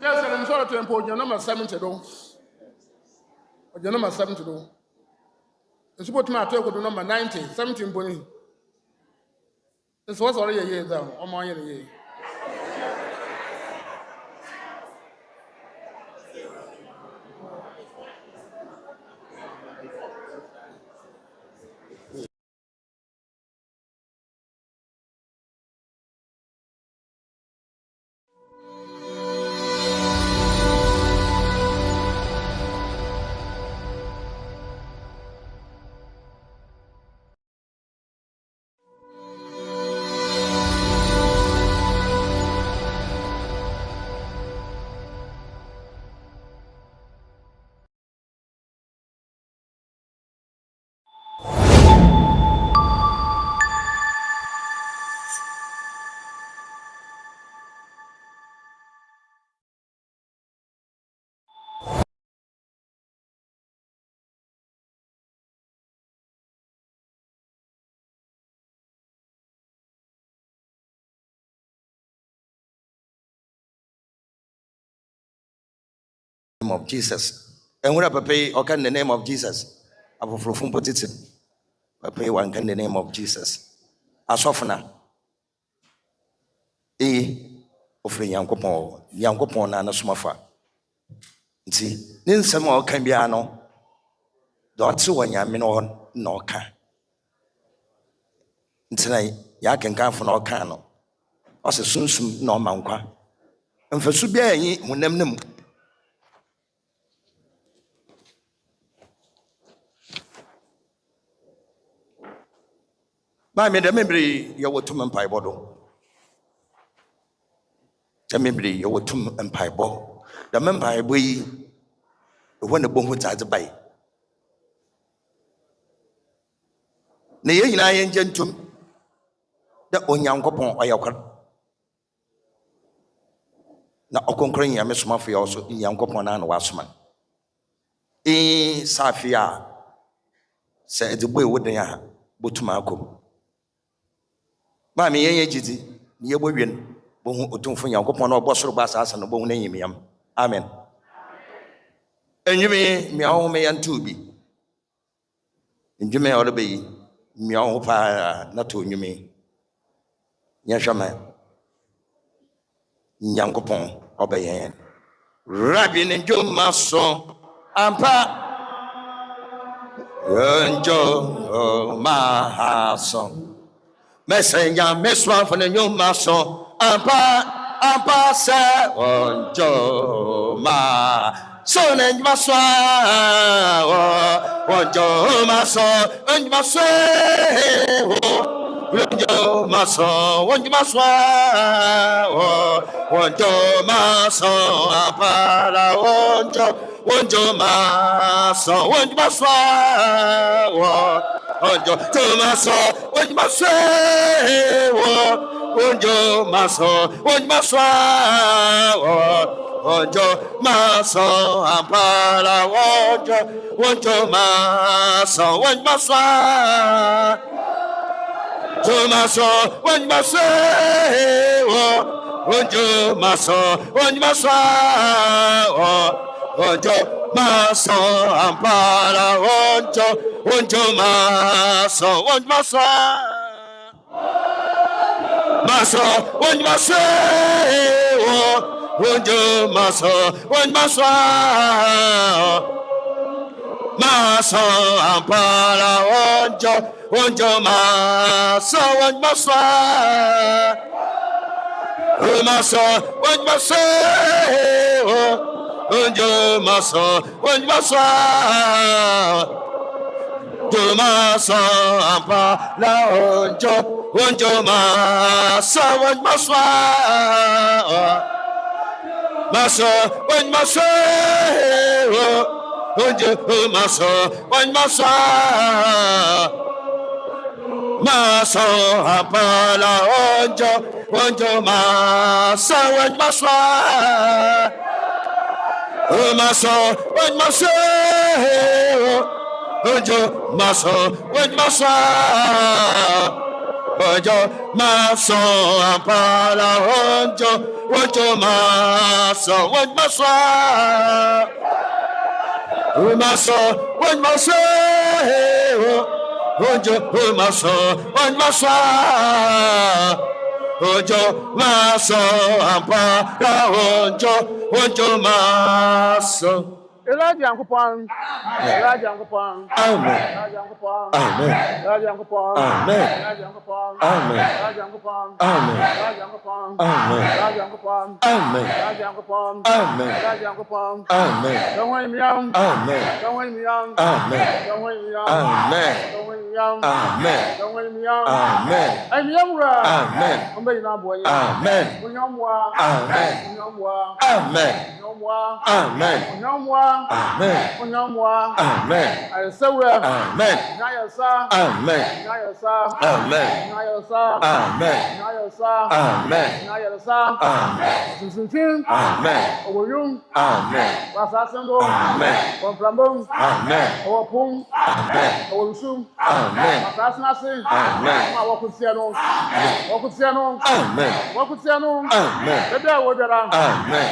Yes, and I'm sorry. Sara tempo number 70 do. Number 70 do. The support my talk with number 90, 17 boni. This was already a year down, or more than a year. Of Jesus. And what I pay or can the name of Jesus? I will from petition. I pay one can the name of Jesus. As often of Yankopon and a Somafo. See, then some more can be ano. Dot so when Yamin on no can. Tonight, Yakin come for no cano. As a soon no manqua. And for Subia, who name them. By me, the memory you were to Empire Bodo. The memory you were to Empire Bo. The Empire Boy, when the bone was at the bay. Nay, I engine to the Onyankopon or Yokon. Now, Ɔkrɔnkrɔnyi Nyame Somafo also in Yankopon and Wasman. Safia said the boy would ya, but to Marco. Mammy, Jizzy, near William, Bohun for Yankopon or Bossor Bassas and Bone Yamiam. Amen. And you may meow me and to be. And you may ought to be meow not to you me. Yashama Yankopon obey. Rabbin and Joe Masso, Ampa. Joe Mahason. Messenger, Miss One for the new Masso, Ampa, sir, Joe Ma. Son and Masso, Joe Masso, and Masso, Joe Masso, one Masso, Joe Masso, Apala, one Joe Masso, one Masso, Tomaso, what you must say, what you must, what must, what you must, Ampara, what you must, what must, Tomaso, what you must say, what you must, what must, Ojo maso ampara ojo maso ojo maso ojo maso ojo maso ampara ojo maso ojo maso Ojo maso, Tomaso, Ampa, la ojo maso, maso, ojo maso, Ampa, la ojo maso, Maso, what maso, ojo maso, what maso, ojo maso, ampala Ojo maso, what maswa. Umaso, what maswa. Ojo maso, what maswa. Ojo maso, ampa. Ojo maso. Elijah Ankupon. Elijah Ankupon. Amen. Elijah Ankupon. Amen. Elijah Ankupon. Amen. Elijah Ankupon. Amen. Elijah Ankupon. Amen. Elijah Ankupon. Amen. Elijah Ankupon. Amen. Elijah Ankupon. Amen. Elijah Ankupon. Amen. Don't want me young. Amen. Don't want me young. Amen. Don't want me young. Amen. Don't want me young. Amen. Don't want me young. Amen. I'm young. Amen. I'm very young boy. Amen. Young boy. Amen. Young boy. Amen. Young boy. Amen. Young boy. Amen. Young boy. Amen. I say we. Amen. Naya sa. Amen. Naya sa. Amen. Naya sa. Amen. Naya sa. Amen. Naya sa. Amen. Sinsin. Amen. Owoyum. Amen. Wasasendo. Amen. Wamplambom. Amen. Owopum. Amen. Owolsum. Amen. Wasasinase. Amen. Ma wakutsiano. Wakutsiano. Amen. Wakutsiano. Amen. Bebe awobera. Amen.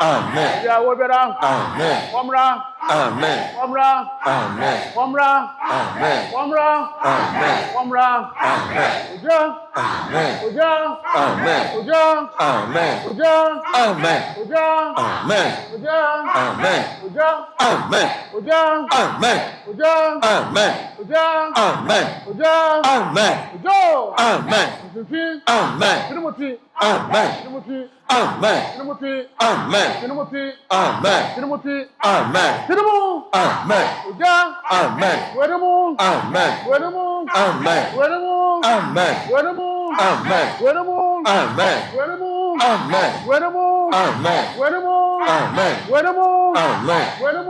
Amen. Bebe awobera. Amen. Wamra. Amen. Wamra. Amen. Wamra. Amen. Wamra. Amen. Wamra. Amen. Oja. Amen. Oja. Amen. Oja. Amen. Oja. Amen. Oja. Amen. Oja. Amen. Oja. Amen. Oja. Amen. Oja. Amen. Oja. Amen. Oja. Amen. Ojo. Amen. Sinsin. Amen. Tinumuti. Amen. Tinumuti. Amen. Tinumuti. Amen. Tinumuti. Amen. Tinumuti. Amen. Tinumu. Amen. Oja. Amen. Wedumu. Amen. Wedumu. Amen. Wedumu. Amen. Wedumu. Amen. Wedumu. Amen. Wedumu. Amen. Wedumu. Amen. Wedumu. Amen. Wedumu. Amen. Wedumu. Amen.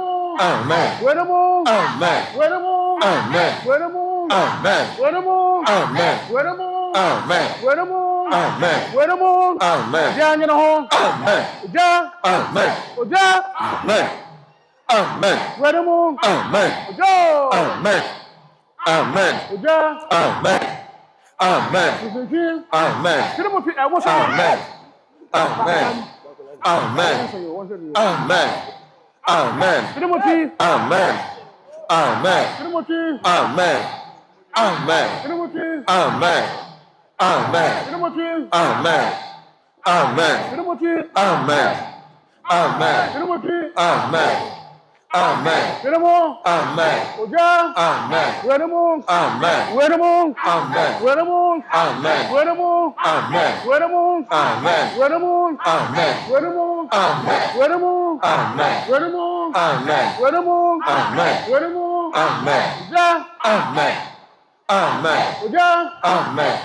Wedumu. Amen. Wedumu. Amen. Wedumu. Amen. Wedumu. Amen. Wedumu. Amen. Wedumu. Amen. Wedumu. Amen. Oja nyina ho. Amen. Oja. Amen. Oja. Amen. Amen. Wedumu. Amen. Ojo. Amen. Amen. Oja. Amen. Amen. Sinsin. Amen. Tinumuti. Ewo so. Amen. Amen. Amen. Amen. Amen. Tinumuti. Amen. Amen. Tinumuti. Amen. Amen. Tinumuti. Amen. Amen. Tinumuti. Amen. Amen. Tinumuti. Amen. Amen. Tinumuti. Amen. Amen. Tinumu. Amen. Oja. Amen. Wedumu. Amen. Wedumu. Amen. Wedumu. Amen. Wedumu. Amen. Wedumu. Amen. Wedumu. Amen. Wedumu. Amen. Wedumu. Amen. Wedumu. Amen. Wedumu. Amen. Wedumu. Amen. Oja. Amen. Amen. Oja. Amen.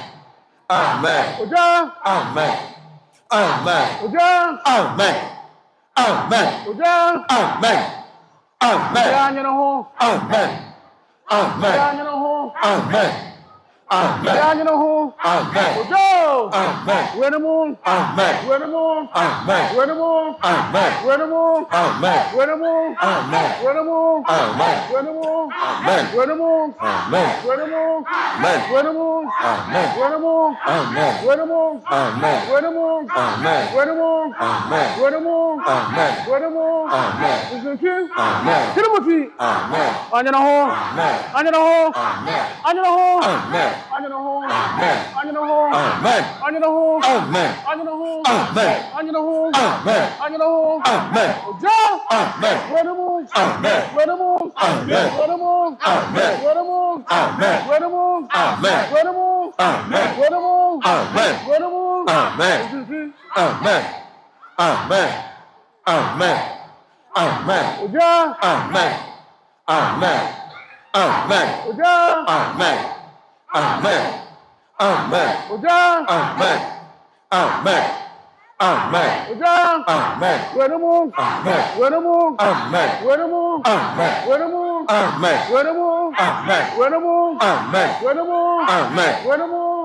Amen. Oja. Amen. Amen. Oja. Amen. Amen. Oja. Amen. Amen. Oja nyina ho. Amen. Amen. Oja nyina ho. Amen. Amen. Oja nyina ho. Amen. Ojo. Amen. Wedumu. Amen. Wedumu. Amen. Wedumu. Amen. Wedumu. Amen. Wedumu. Amen. Wedumu. Amen. Wedumu. Amen. Wedumu. Amen. Wedumu. Amen. Wedumu. Amen. Wedumu. Amen. Wedumu. Amen. Wedumu. Amen. Wedumu. Amen. Wedumu. Amen. Wedumu. Amen. Sinsin. Amen. Tinumuti. Amen. Anyina ho. Amen. Anyina ho. Amen. Anyina ho. Amen. Anyina ho. Amen. Anyina ho. Amen. Anyina ho. Amen. Anyina ho. Amen. Anyina ho. Amen. Anyina ho. Amen. Oja. Amen. Wedumu. Amen. Wedumu. Amen. Wedumu. Amen. Wedumu. Amen. Wedumu. Amen. Wedumu. Amen. Wedumu. Amen. Wedumu. Amen. Sinsin. Amen. Amen. Amen. Amen. Oja. Amen. Amen. Amen. Oja. Amen. Amen. Amen. Oja. Amen. Amen. Amen. Oja. Amen. Wedumu. Amen. Wedumu. Amen. Wedumu. Amen. Wedumu. Amen. Wedumu. Amen. Wedumu. Amen. Wedumu. Amen. Wedumu.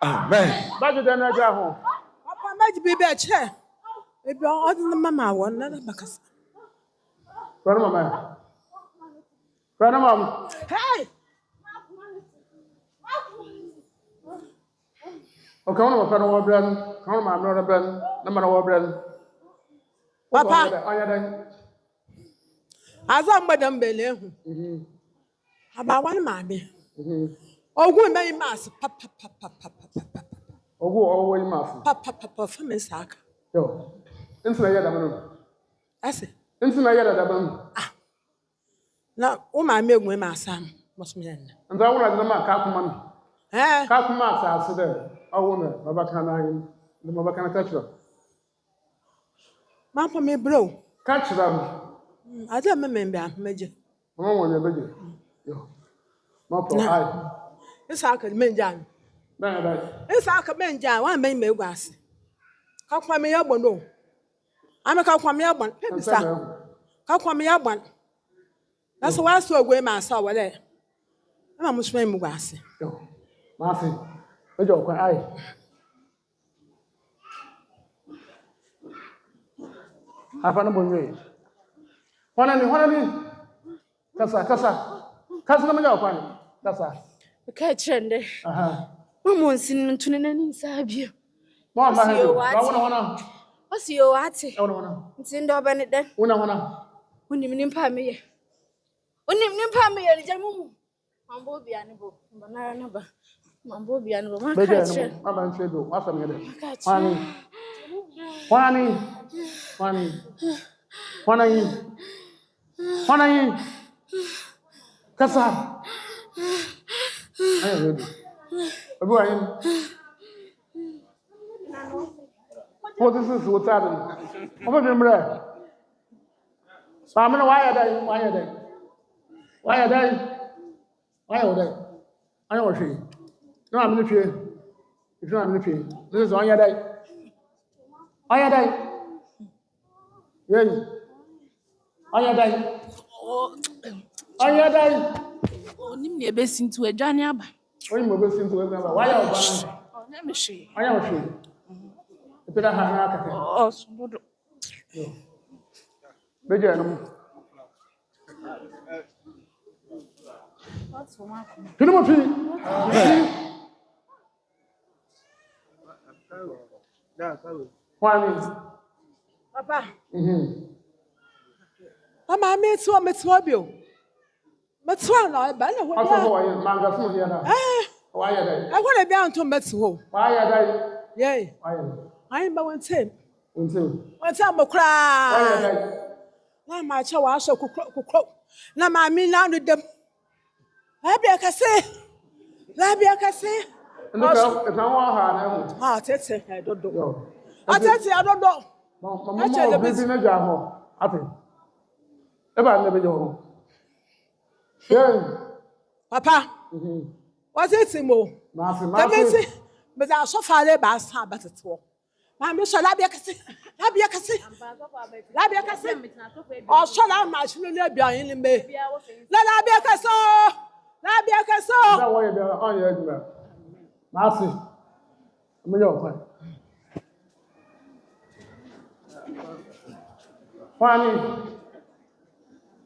Amen. Budget and I got home. Papa might be better. Maybe all the mama one another because. Grandma. Grandma. Hey! Okay, one of my friend over brand, one of my brother brand, number over brand. Papa. As I'm Madame Belle. About one mammy. Oh, we may mass. Papa. Oh, always master. Papa from Miss Sack. Yo. Insula Yadam. I say. Insula Yadam. Now, oh, my milk with my son must be in. And I want to mark Kakuman. Eh? Kakuman, I said, I want Babacana, the Babacana catch them. Mamma me blow. Catch them. I don't remember, Major. Oh, when you're busy. Yo. Not for I. It's how could men jam. It's how could men jam. One may make was. How come me up one? No. I'm a cow from me up one. How come me up one? That's why I saw away myself there. I'm a swim was. Yo. Marcy. Where's your eye? I found a boy. One Kasa na mga kwan. Kasa. Okay, trende. Mama nsin ntune nani sabio. Mo ma ha. Wana. Wasi yo ate. Wana. Nsin do ba ne den. Wana. Unim nimpa me ye. Unim nimpa me ye jamu. Mambo bia ne bo. Banara na ba. Mambo bia ne bo. Ma ka che. Mama nse do. Wasa me de. Wani. Kasa. Ayo ready. Abu ayin. What is this? What's happening? Omo bi mre. Sa me na why dai. Ayo wo hwe. No am ni hwe. If you am ni hwe. This is why dai. Yes. Aya dai. Onim ne be sintu adwane aba. Oyin mo be sintu adwane aba. Why are you? Oh, na me hwe. Aya wo hwe. Epeda ha na akaka. Oh, sobodo. Beje no. What's for my? Kini mo fi. Wani. Papa. Mama, me too, bio. But one, I ban a What's the manga food here now? Why are they? I want to be on to Mexico. Why are they? Yay. I am by one time. One time a cry. Why are they? Now my child was so cook. Now my mean now with them. Labia can say. And if I want her, I don't know. I don't know. Mamma, busy in a jar. I think. Ever never go. Yeah. Papa. What's it, Simo? But I so far about Sabbath at all. My Miss Labia can say. Or shall I match in the May? Labia Casso. That way, on your Marcy. I'm your Fanny.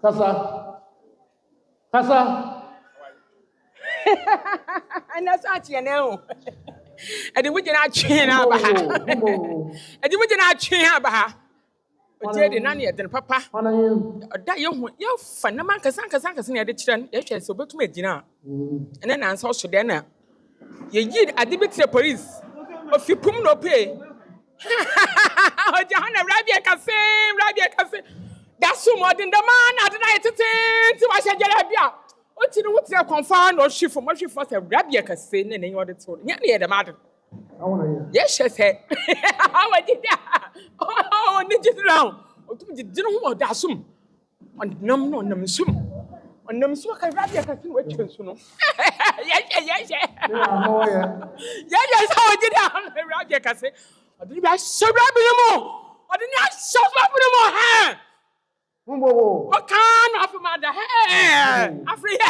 Kasa. And that's actually now. And we did not chain up. And we did not chain up. Jade nanny at the papa. That you fun, the man Casankas near the children, so but to me dinner. And then answer so then. You did a debit to the police. If you put no pay. Johanna Rabia Cafe. That's so more than the man at the night to watch a jalabia. What you know what's your confound or she from what she first a Rabia Cafe and you order to near the matter. Yes, she said. How I did that? Oh, did you know? Didn't know what that's some on them sum. On them smoke a Rabia Cafe, what you know. Yes. Yes, how I did that. Rabia Cafe. I didn't so rabbi more. I didn't so rabbi more. What kind of mother? Hey, Africa.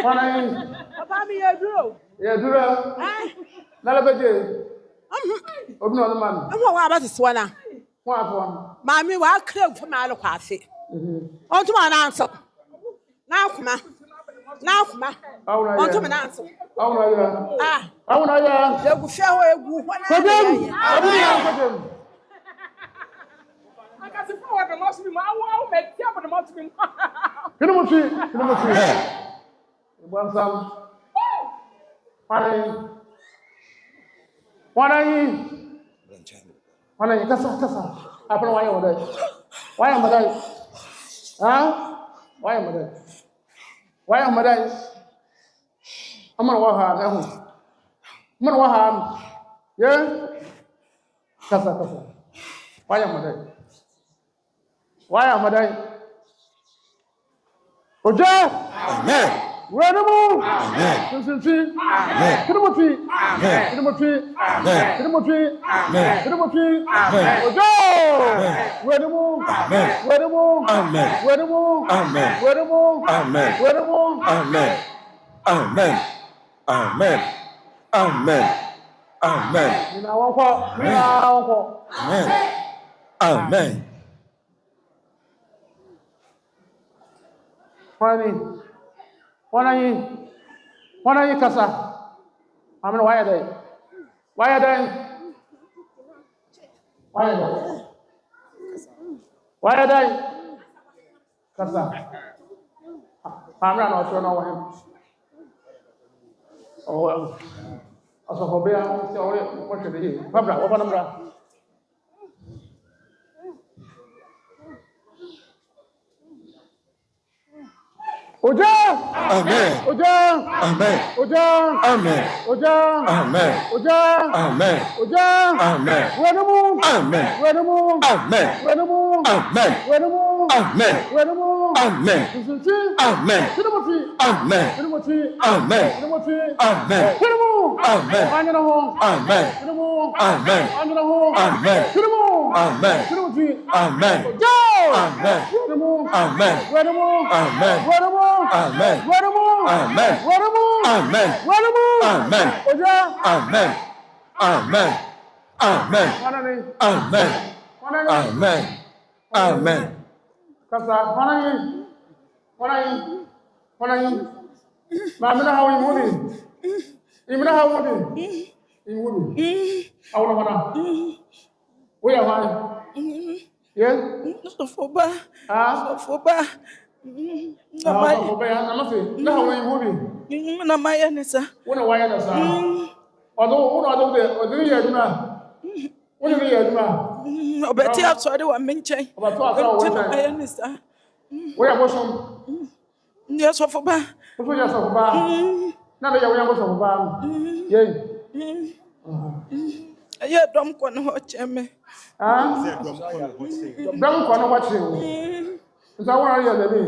Papa me ye duro. Ye duro. Na la beje. Obi no man. Am wa ba so na. Wa afọ. Mami wa crave for my look afi. On to my answer. Na kuma. On to my answer. Awuna ya. Egu fe ho egu. Kodem. I got to forward the most be my wow make the most be. Kini mo fi. Ibuan sam. Wana yi kasa. Apana waya wadai. Waya madai. Waya madai. Amana waha na hu. Amana waha. Ye. Kasa. Waya madai. Oje. Amen. Renamu. Amen. Sinsi. Amen. Kidumuti. Amen. Amen. Oje. Renamu. Amen. Amen. Mina wonko. Amen. Wana yi kasa. Amina waya dai. Kasa. Amina na ocho na wahem. Asofobia se ore mo chede yi. Babra, wo banamra. Oja! Amen. Oja! Amen. Oja! Amen. Oja! Amen. Oja! Amen. Oja! Amen. Renamu! Amen. Renamu! Amen. Renamu! Amen. Renamu! Amen. Renamu! Amen. Sinsi! Amen. Kidumuti! Amen. Kidumuti! Amen. Kidumuti! Amen. Kidumu! Amen. Anyana ho! Amen. Kidumu! Amen. Anyana ho! Amen. Kidumu! Amen. Kidumuti! Amen. Go! Amen. Renamu! Amen. Renamu! Amen. Renamu! Amen. Renamu! Amen. Renamu! Amen. Renamu! Amen. Oja! Amen. Amen. Amen. Wanani? Amen. Wanani? Amen. Amen. Kasa, wanani? Mamina hawi mudi. Imina hawi mudi. Imudi. Awuna wana. Uya wani. Yes? Sofoba. Sofoba ya namase. Na hawi mudi. Na maya nesa. Una waya nesa. Odo ya duna. Una ya duna. Obeti asori wa menchen. Obato asa wa Na menchen. maya nesa. Uya bosom. Ndiye sofoba. Oso ya sofoba. Na ya uya sofoba. Yey. Aye dom ko no cheme. Dom ko no wachi. Nsa wona ya lebi.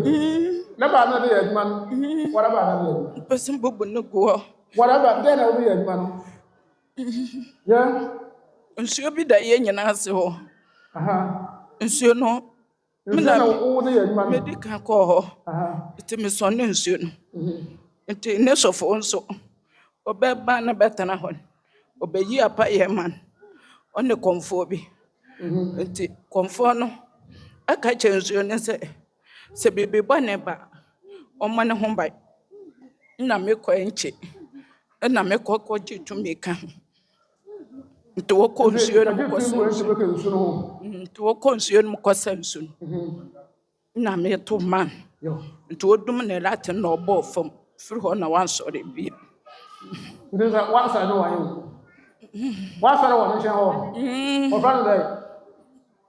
Na ba na ya adman. Wara ba na ya. Person bubu no go. Wara ba de na obi ya adman. Yeah. Nsuo bi da ye nyina ase ho. Nsuo no. Mina wo de ya adman. Medical ko ho. Iti me so ne nsuo no. Iti ne sofo nso. Obeba na betana ho. Obeyi apa ye man. One komfo bi. Iti komfo no. Aka che nsuo ne se bebe ba ne ba. Oma ne ho ba. Na me ko enche. Na me ko jitu me ka. Nti wo ko nsuo no ko so. Nti wo ko nsuo no ko sansu. Na me to man. Nti wo dum ne lati na obo fam. Firi ho na wan sore bi. Nti wa sa no wa yin. Wa sa no wa nsha ho. O fa no dai.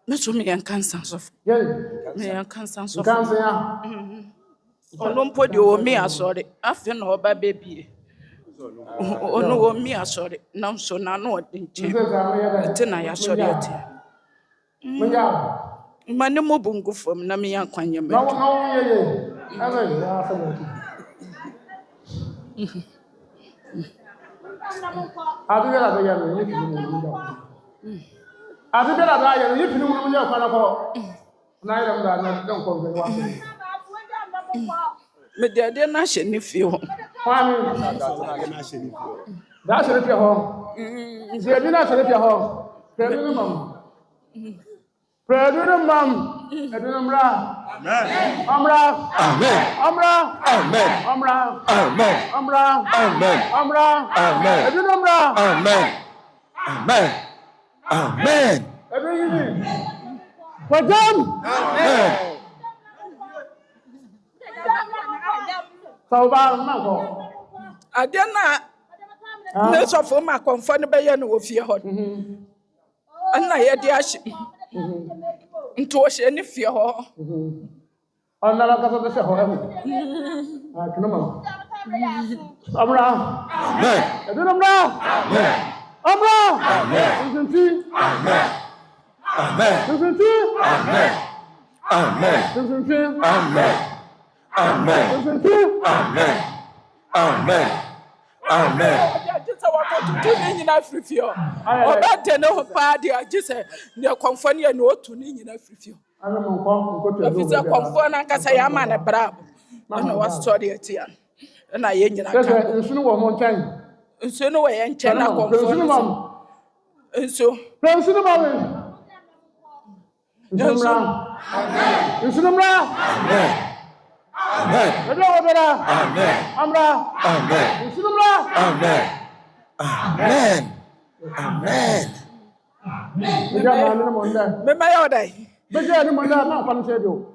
Me so me yan kansan so. Me yan kansan so. Kansan ya. Ono mpodi o me asore. Afi na oba bebie. Ono o me asore. Na so na no odinche. Eti na ya sore eti. Mane mo bungu fam na me yan kwanye me. Na ye. Amen. Ya fa mo. Adu ya da ya ni ki ni ni da. Adu ya da ya ni ki ni ni ya fa na ko. Na ira mda na don ko be wa. Me de ade na hye ne fie ho. Kwani. That's it for home. Is there dinner for home? President mom. President mom. President mra. Amen. Amra. Amen. Amra. Amen. Amra. Amen. Amra. Amen. Amra. Amen. President mra. Amen. Amen. Amen. Amen. Pajam. Amen. Sauba mako. Ade na ne sofo ma konfo ne beye no ofie ho. Anna ye de ahye. Nto o hye ne fie ho. Anna la kasa de se ho ehu. Ah, kinama. Amra. Amen. Edun amra. Amen. Amra. Amen. Sinti. Amen. Amen. Sinti. Amen. Amen. Sinti. Amen. Amen. Sinti. Amen. Amen. Amen. Just wa ko tu ni nyina frifio. Oba de no pa de agise ne konfo ne no otu ni nyina frifio. Ana mo ko tu. Afisa konfo na nkasa ya ma na brabo. Na wa story etia. Na ye nyina ka. Nsu no wo mo ntan. Nsu no wo ye nchen na konfo. Nsu no mam. Nsu. Nsu no mam. Nsu no mam. Nsu no mam. Amen. Amen. Amen. Amra. Amen. Amen. Amen. Amen. Me ma yo dai. Be je ni mo na na kwa nse dio.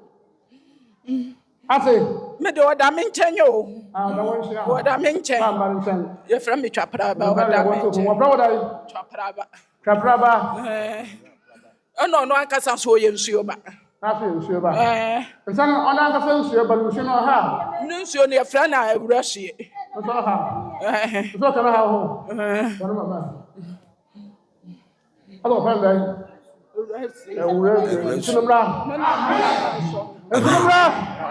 Ase. Me de oda me nchen yo. Ah, da won shira. Oda me nchen. Ma ma nchen. Ye fra me twapra ba oda me nchen. Mo bra oda yi. Twapra ba. Ono no ankasa so ye nsuo ba. Afi nsuo ba. Nsan ona ankasa nsuo ba nsuo no ha. Nsuo ne fra na awura hye. Nsuo ha. Nsuo kana ha ho. Bana mama. Ado fa ndai. Awura nsuo mra. Nsuo mra.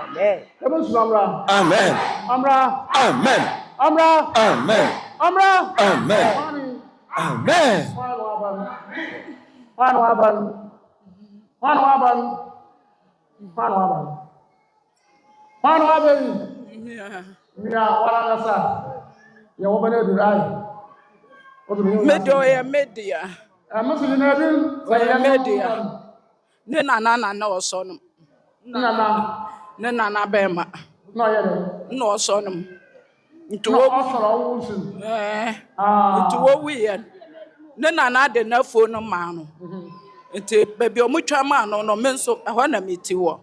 Amen. Nsuo mra. Amen. Amra. Amen. Amra. Amen. Amra. Amen. Amen. Wanu aban. Wanu aban. Wanu aban. Wanu aban. Mia wala nasa. Ya wabane durai. Medo ya media. Amasu na bin ya media. Ne na osonum. Ne na bema. No ya de. No osonum. Ntu wo osoro wo sun. Ntu wo wiye. Ne na de na fo no ma no. Nti baby omutwa ma no me nso ho na meti wo.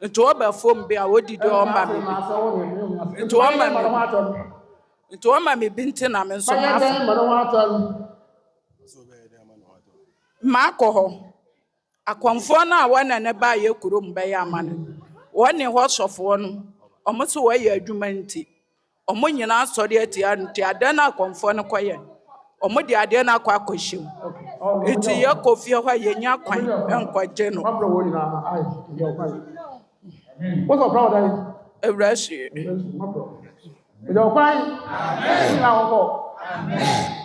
Nti wo ba fom bia wo didi o ma me. Nti wo ma me binti na me nso ma ko ho. Akwamfo na wana ne ba ye kurom ba ya ma no. Woni ho sofo no. Omo so wo ye adwuma nti. Omo nyina asori atia nti ada na akwamfo no koye. Omo di ade na akwa akohim. Eti ye kofie ho ye nya kwan enkwaje no. What's up proud of Ewrashi. Yo kwan. Amen. Na wo. Amen.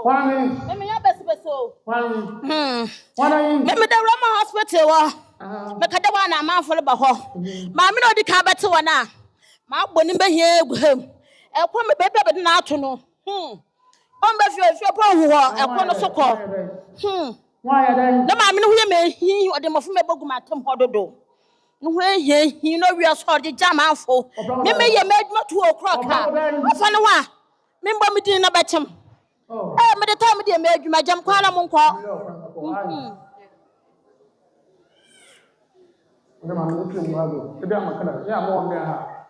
Kwani. Me ya beso. Kwani. Kwani. Me da Roma hospital wa. Me kada wa na manfo ba ho. Ma me no di ka bete wa na. Ma gboni be hie eguhem. Ekwo me bebe be na ato no. On be fie po hu ho ekwo no so ko. Why are they? Na ma me no hie me hi ode mofo me bogu matem ho dodo. No hie hi no wi so de jam anfo. Me ye me aduma to okroka. Ofo no wa. Me mbo me din na betem. Me de time de me aduma jam kwa na mo nko. Ode ma no tu mo ado. E bia makala. Ya mo on ha.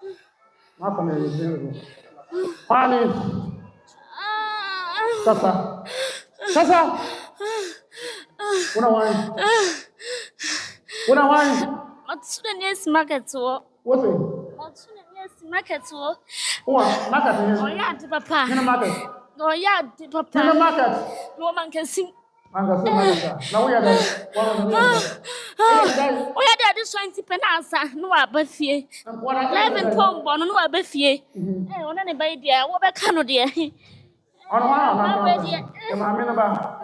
Ma fa me ye. Pani. Sasa. Una wine. What's the next market to? What's it? What's the next market to? What market? Oh yeah, the papa. In the market. Oh yeah, the papa. In the market. No man can sing. Man can sing. Now we are there. Oh yeah, there is 20 penance. No, I bet fee. 11 pound, no, I bet fee. Eh, on anybody there. What about Canada? On one. I'm in about.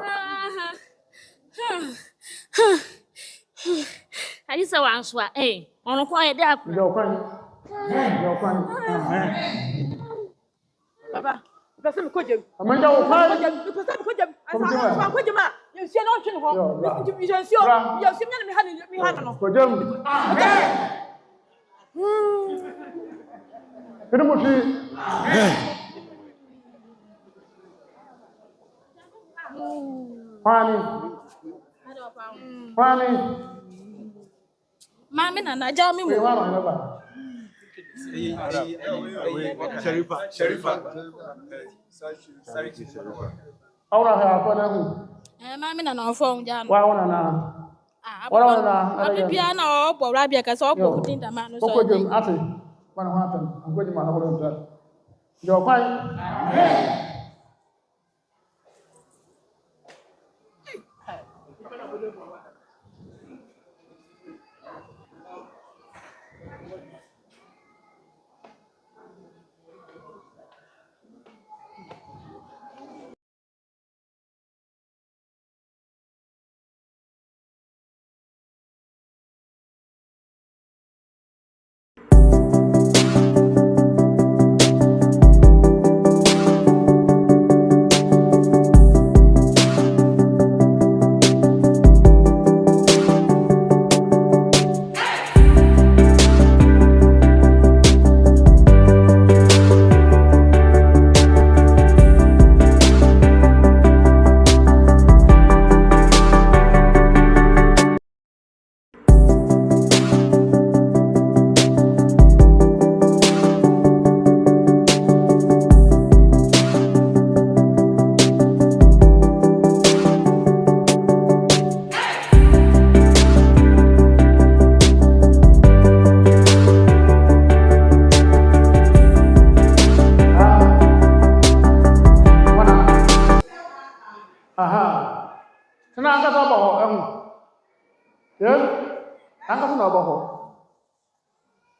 Ayi sɛ wanso a ɔno kɔ yɛ de akora. Yo kwan. Yo kwan. Baba, pese me kɔjem. Amanda wo kwan. Pese me kɔjem. Asa kɔjem a, yɛ nsia na ɔtwe ne ho. Yɛ nsia me ha no. Kɔjem. Kene mo fi. Kwani. Mami na na ja mi mo. Sherifa. Awra ha fa na hu. Mami na na ofo ja no. Wa wona na. Wala na. Abi bia na obo ra bia ka se obo kudin da ma no so. Ko jem ate. Bana ho atan. An ko jem na ho ro. Yo kwai.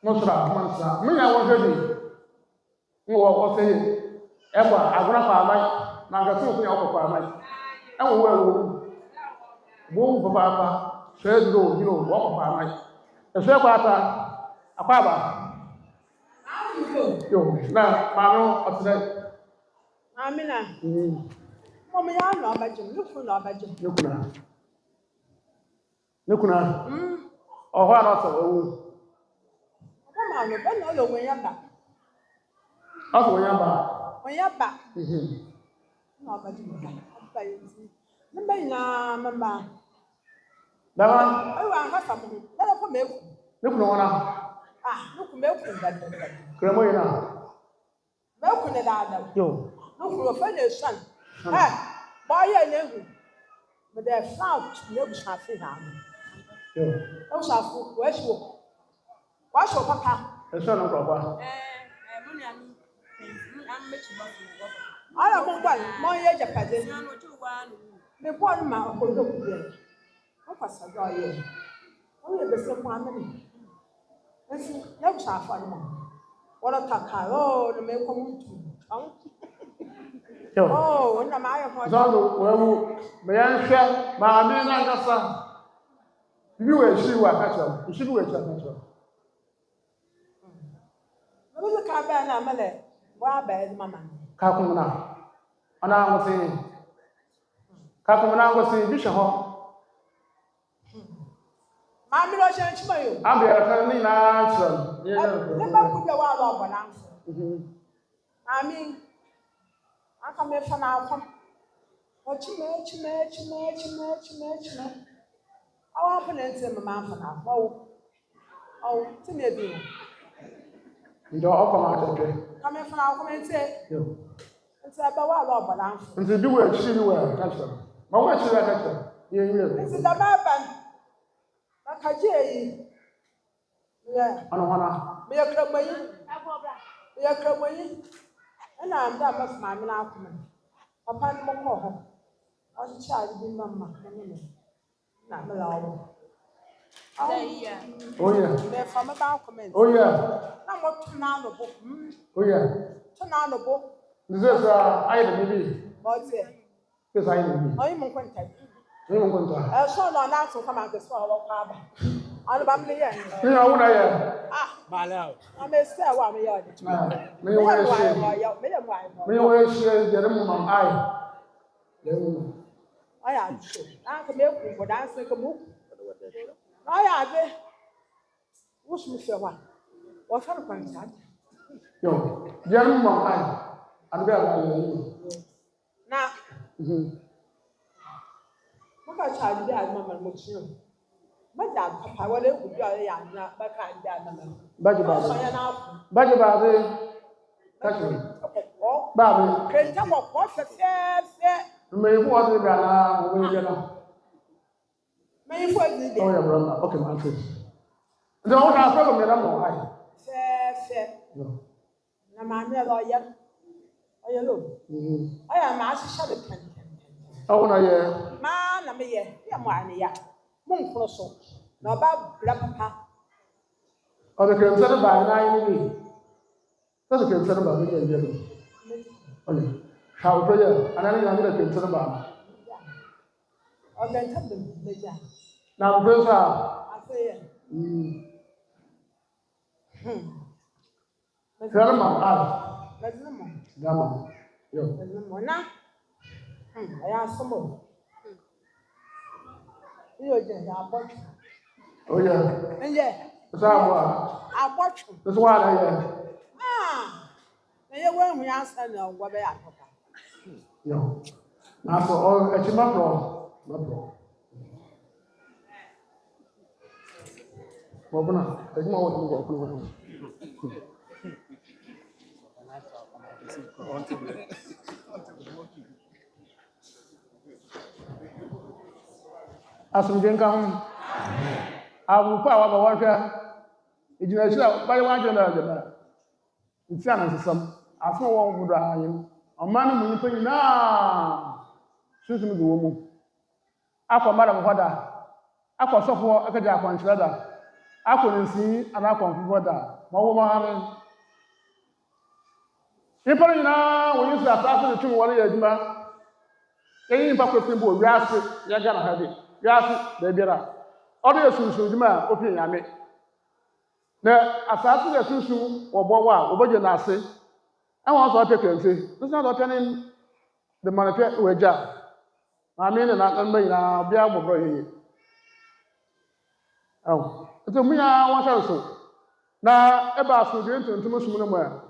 Mosra mansa me ya wo hwedi wo wo se e kwa agora pa amai na ga so ko ya ko pa amai e wo wo papa pa se duro hiro wo ko pa amai e se kwa ta akwa ba yo na ma no otre Amina mo me ya no abajim nufu no abajim nekuna oho ara so wo Come on, no, no, when you're back. Aso when you're back. No, but you na mama. Dawa. I want some. Let us make. Look no one. Look milk that. Grandma ina. Milk in the dad. Yo. Look your father's son. Boy, I know. But they're found no shafi ham. Yo. No shafu, where's you? What's your papa? Eso no papa. I don't want one. My age of peasant. The one man who look there. What was a guy? Only the same one. Listen, no shall find what a takaro, the make come to. Oh, no, my Zalo, well, may I share my man and the son? You will see what I you should wait at Who's a cabana, Malay? Why bad, mamma? Kakumana. And I was saying, Kakumana was saying, Bishop. Mammy, I change for you. I'll be a family answer. Never put your wild on answer. I mean, I come here for now. What you match. Our opponents in my mouth now. Oh, to me, be. You don't come out okay. Come here for now, come and say. It's about what I answer. And to do it, she will catch them. My wife should catch them. This is the map. Yeah, I don't want to be a club. Be a club. And I'm that much my man. Papa, no more. I was a child in mamma. Not the law. Oh, yeah. They're from about comment. Oh, yeah. I'm not to now the book. Oh, yeah. To now the book. This is I the baby. What's it? This I the baby. I'm content. So no na so come and so wa kwa ba. Ano ba mle ye? Me ya wona ye. Bala. I'm a say wa me ya de. Me wa ye. Me wa ye je mu mam ai. Le mu. Aya so. Na ko me ku bo dan se ko mu. Aya be. Wo su se wa. Wo fa no kan ta. Yo, je mu mam ai. An be ba ye. Na. Maka charge bi a mama mo chiyo. Baja papa wale ku bi a ya na baka ndi a mama. Baji ba. So ya na. Baji ba be. Kachi. Ba be. Kenta ko fe. Me fu wa de ga na wo ye na. Me fu de. Oh yeah, brother. Okay, my friend. The one I saw me na mo ai. Fe. Na ma me lo ya. Oya lo. Oya ma sha de kan. Oh na ye. Ma na me ye. Ya mo ani ya. Mo nkro so. Na ba bra papa. O de kan sana ba na ni. Sasa kan sana ba ni ye. Ole. How to ye? Anani na ni kan sana ba. O ben ta be ja. Na mo sa. Aso ye. Sana ma ai. Lazima mo. Dama. Yo. Lazima mo na. Aya somo. Iyo je ya abochu. Oh yeah. Nje. Sa wa. Abochu. This one na ye. Na ye wa hu ya sa na ngwa be ya papa. Yo. Na so o e chi ma pro. Wabuna, ejima wo ni ko ko. Asumjen kan abu pa wa ba wa hwa ejina hira ba wa hwa na jaba ntia na sesam aso wo budo ayin ọma no mu nipa nyina sunsun do wo mu akọ madam hoda akọ sofo akaja akwankyerɛ da akọ nsi ana akọnfo da ma wo ma ha nipa nyina wo yi sa ta so tun wore ya adwuma eyi nipa kwefin bo wiase ya ga na ha bi wiase da biara ọdụ esunsun dwuma a opi Nyame na asase da sunsun ọbọ wa oboje na ase awon so pekense nso do penin de manafia weja Nyame ne na mba nyina bia gbogbo yeye aw to muya wa so na eba so de ntuntum sum no ma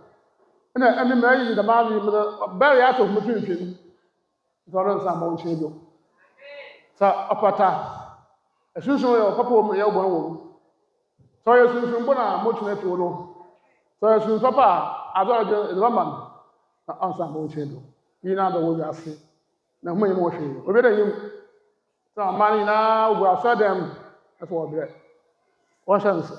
na ene ma yi da ma bi me bari ya to mu finfin so ron sa ma wo chedo sa opata esunsun yo papa wo ye obo wo so ye sunsun bona mo tuna fi wo no so ye sunsun papa azo de man na ansa mo chedo yi na do wo ase na mo yi mo hwe obi da yim so amani na wo aso dem eso wo bre wo chance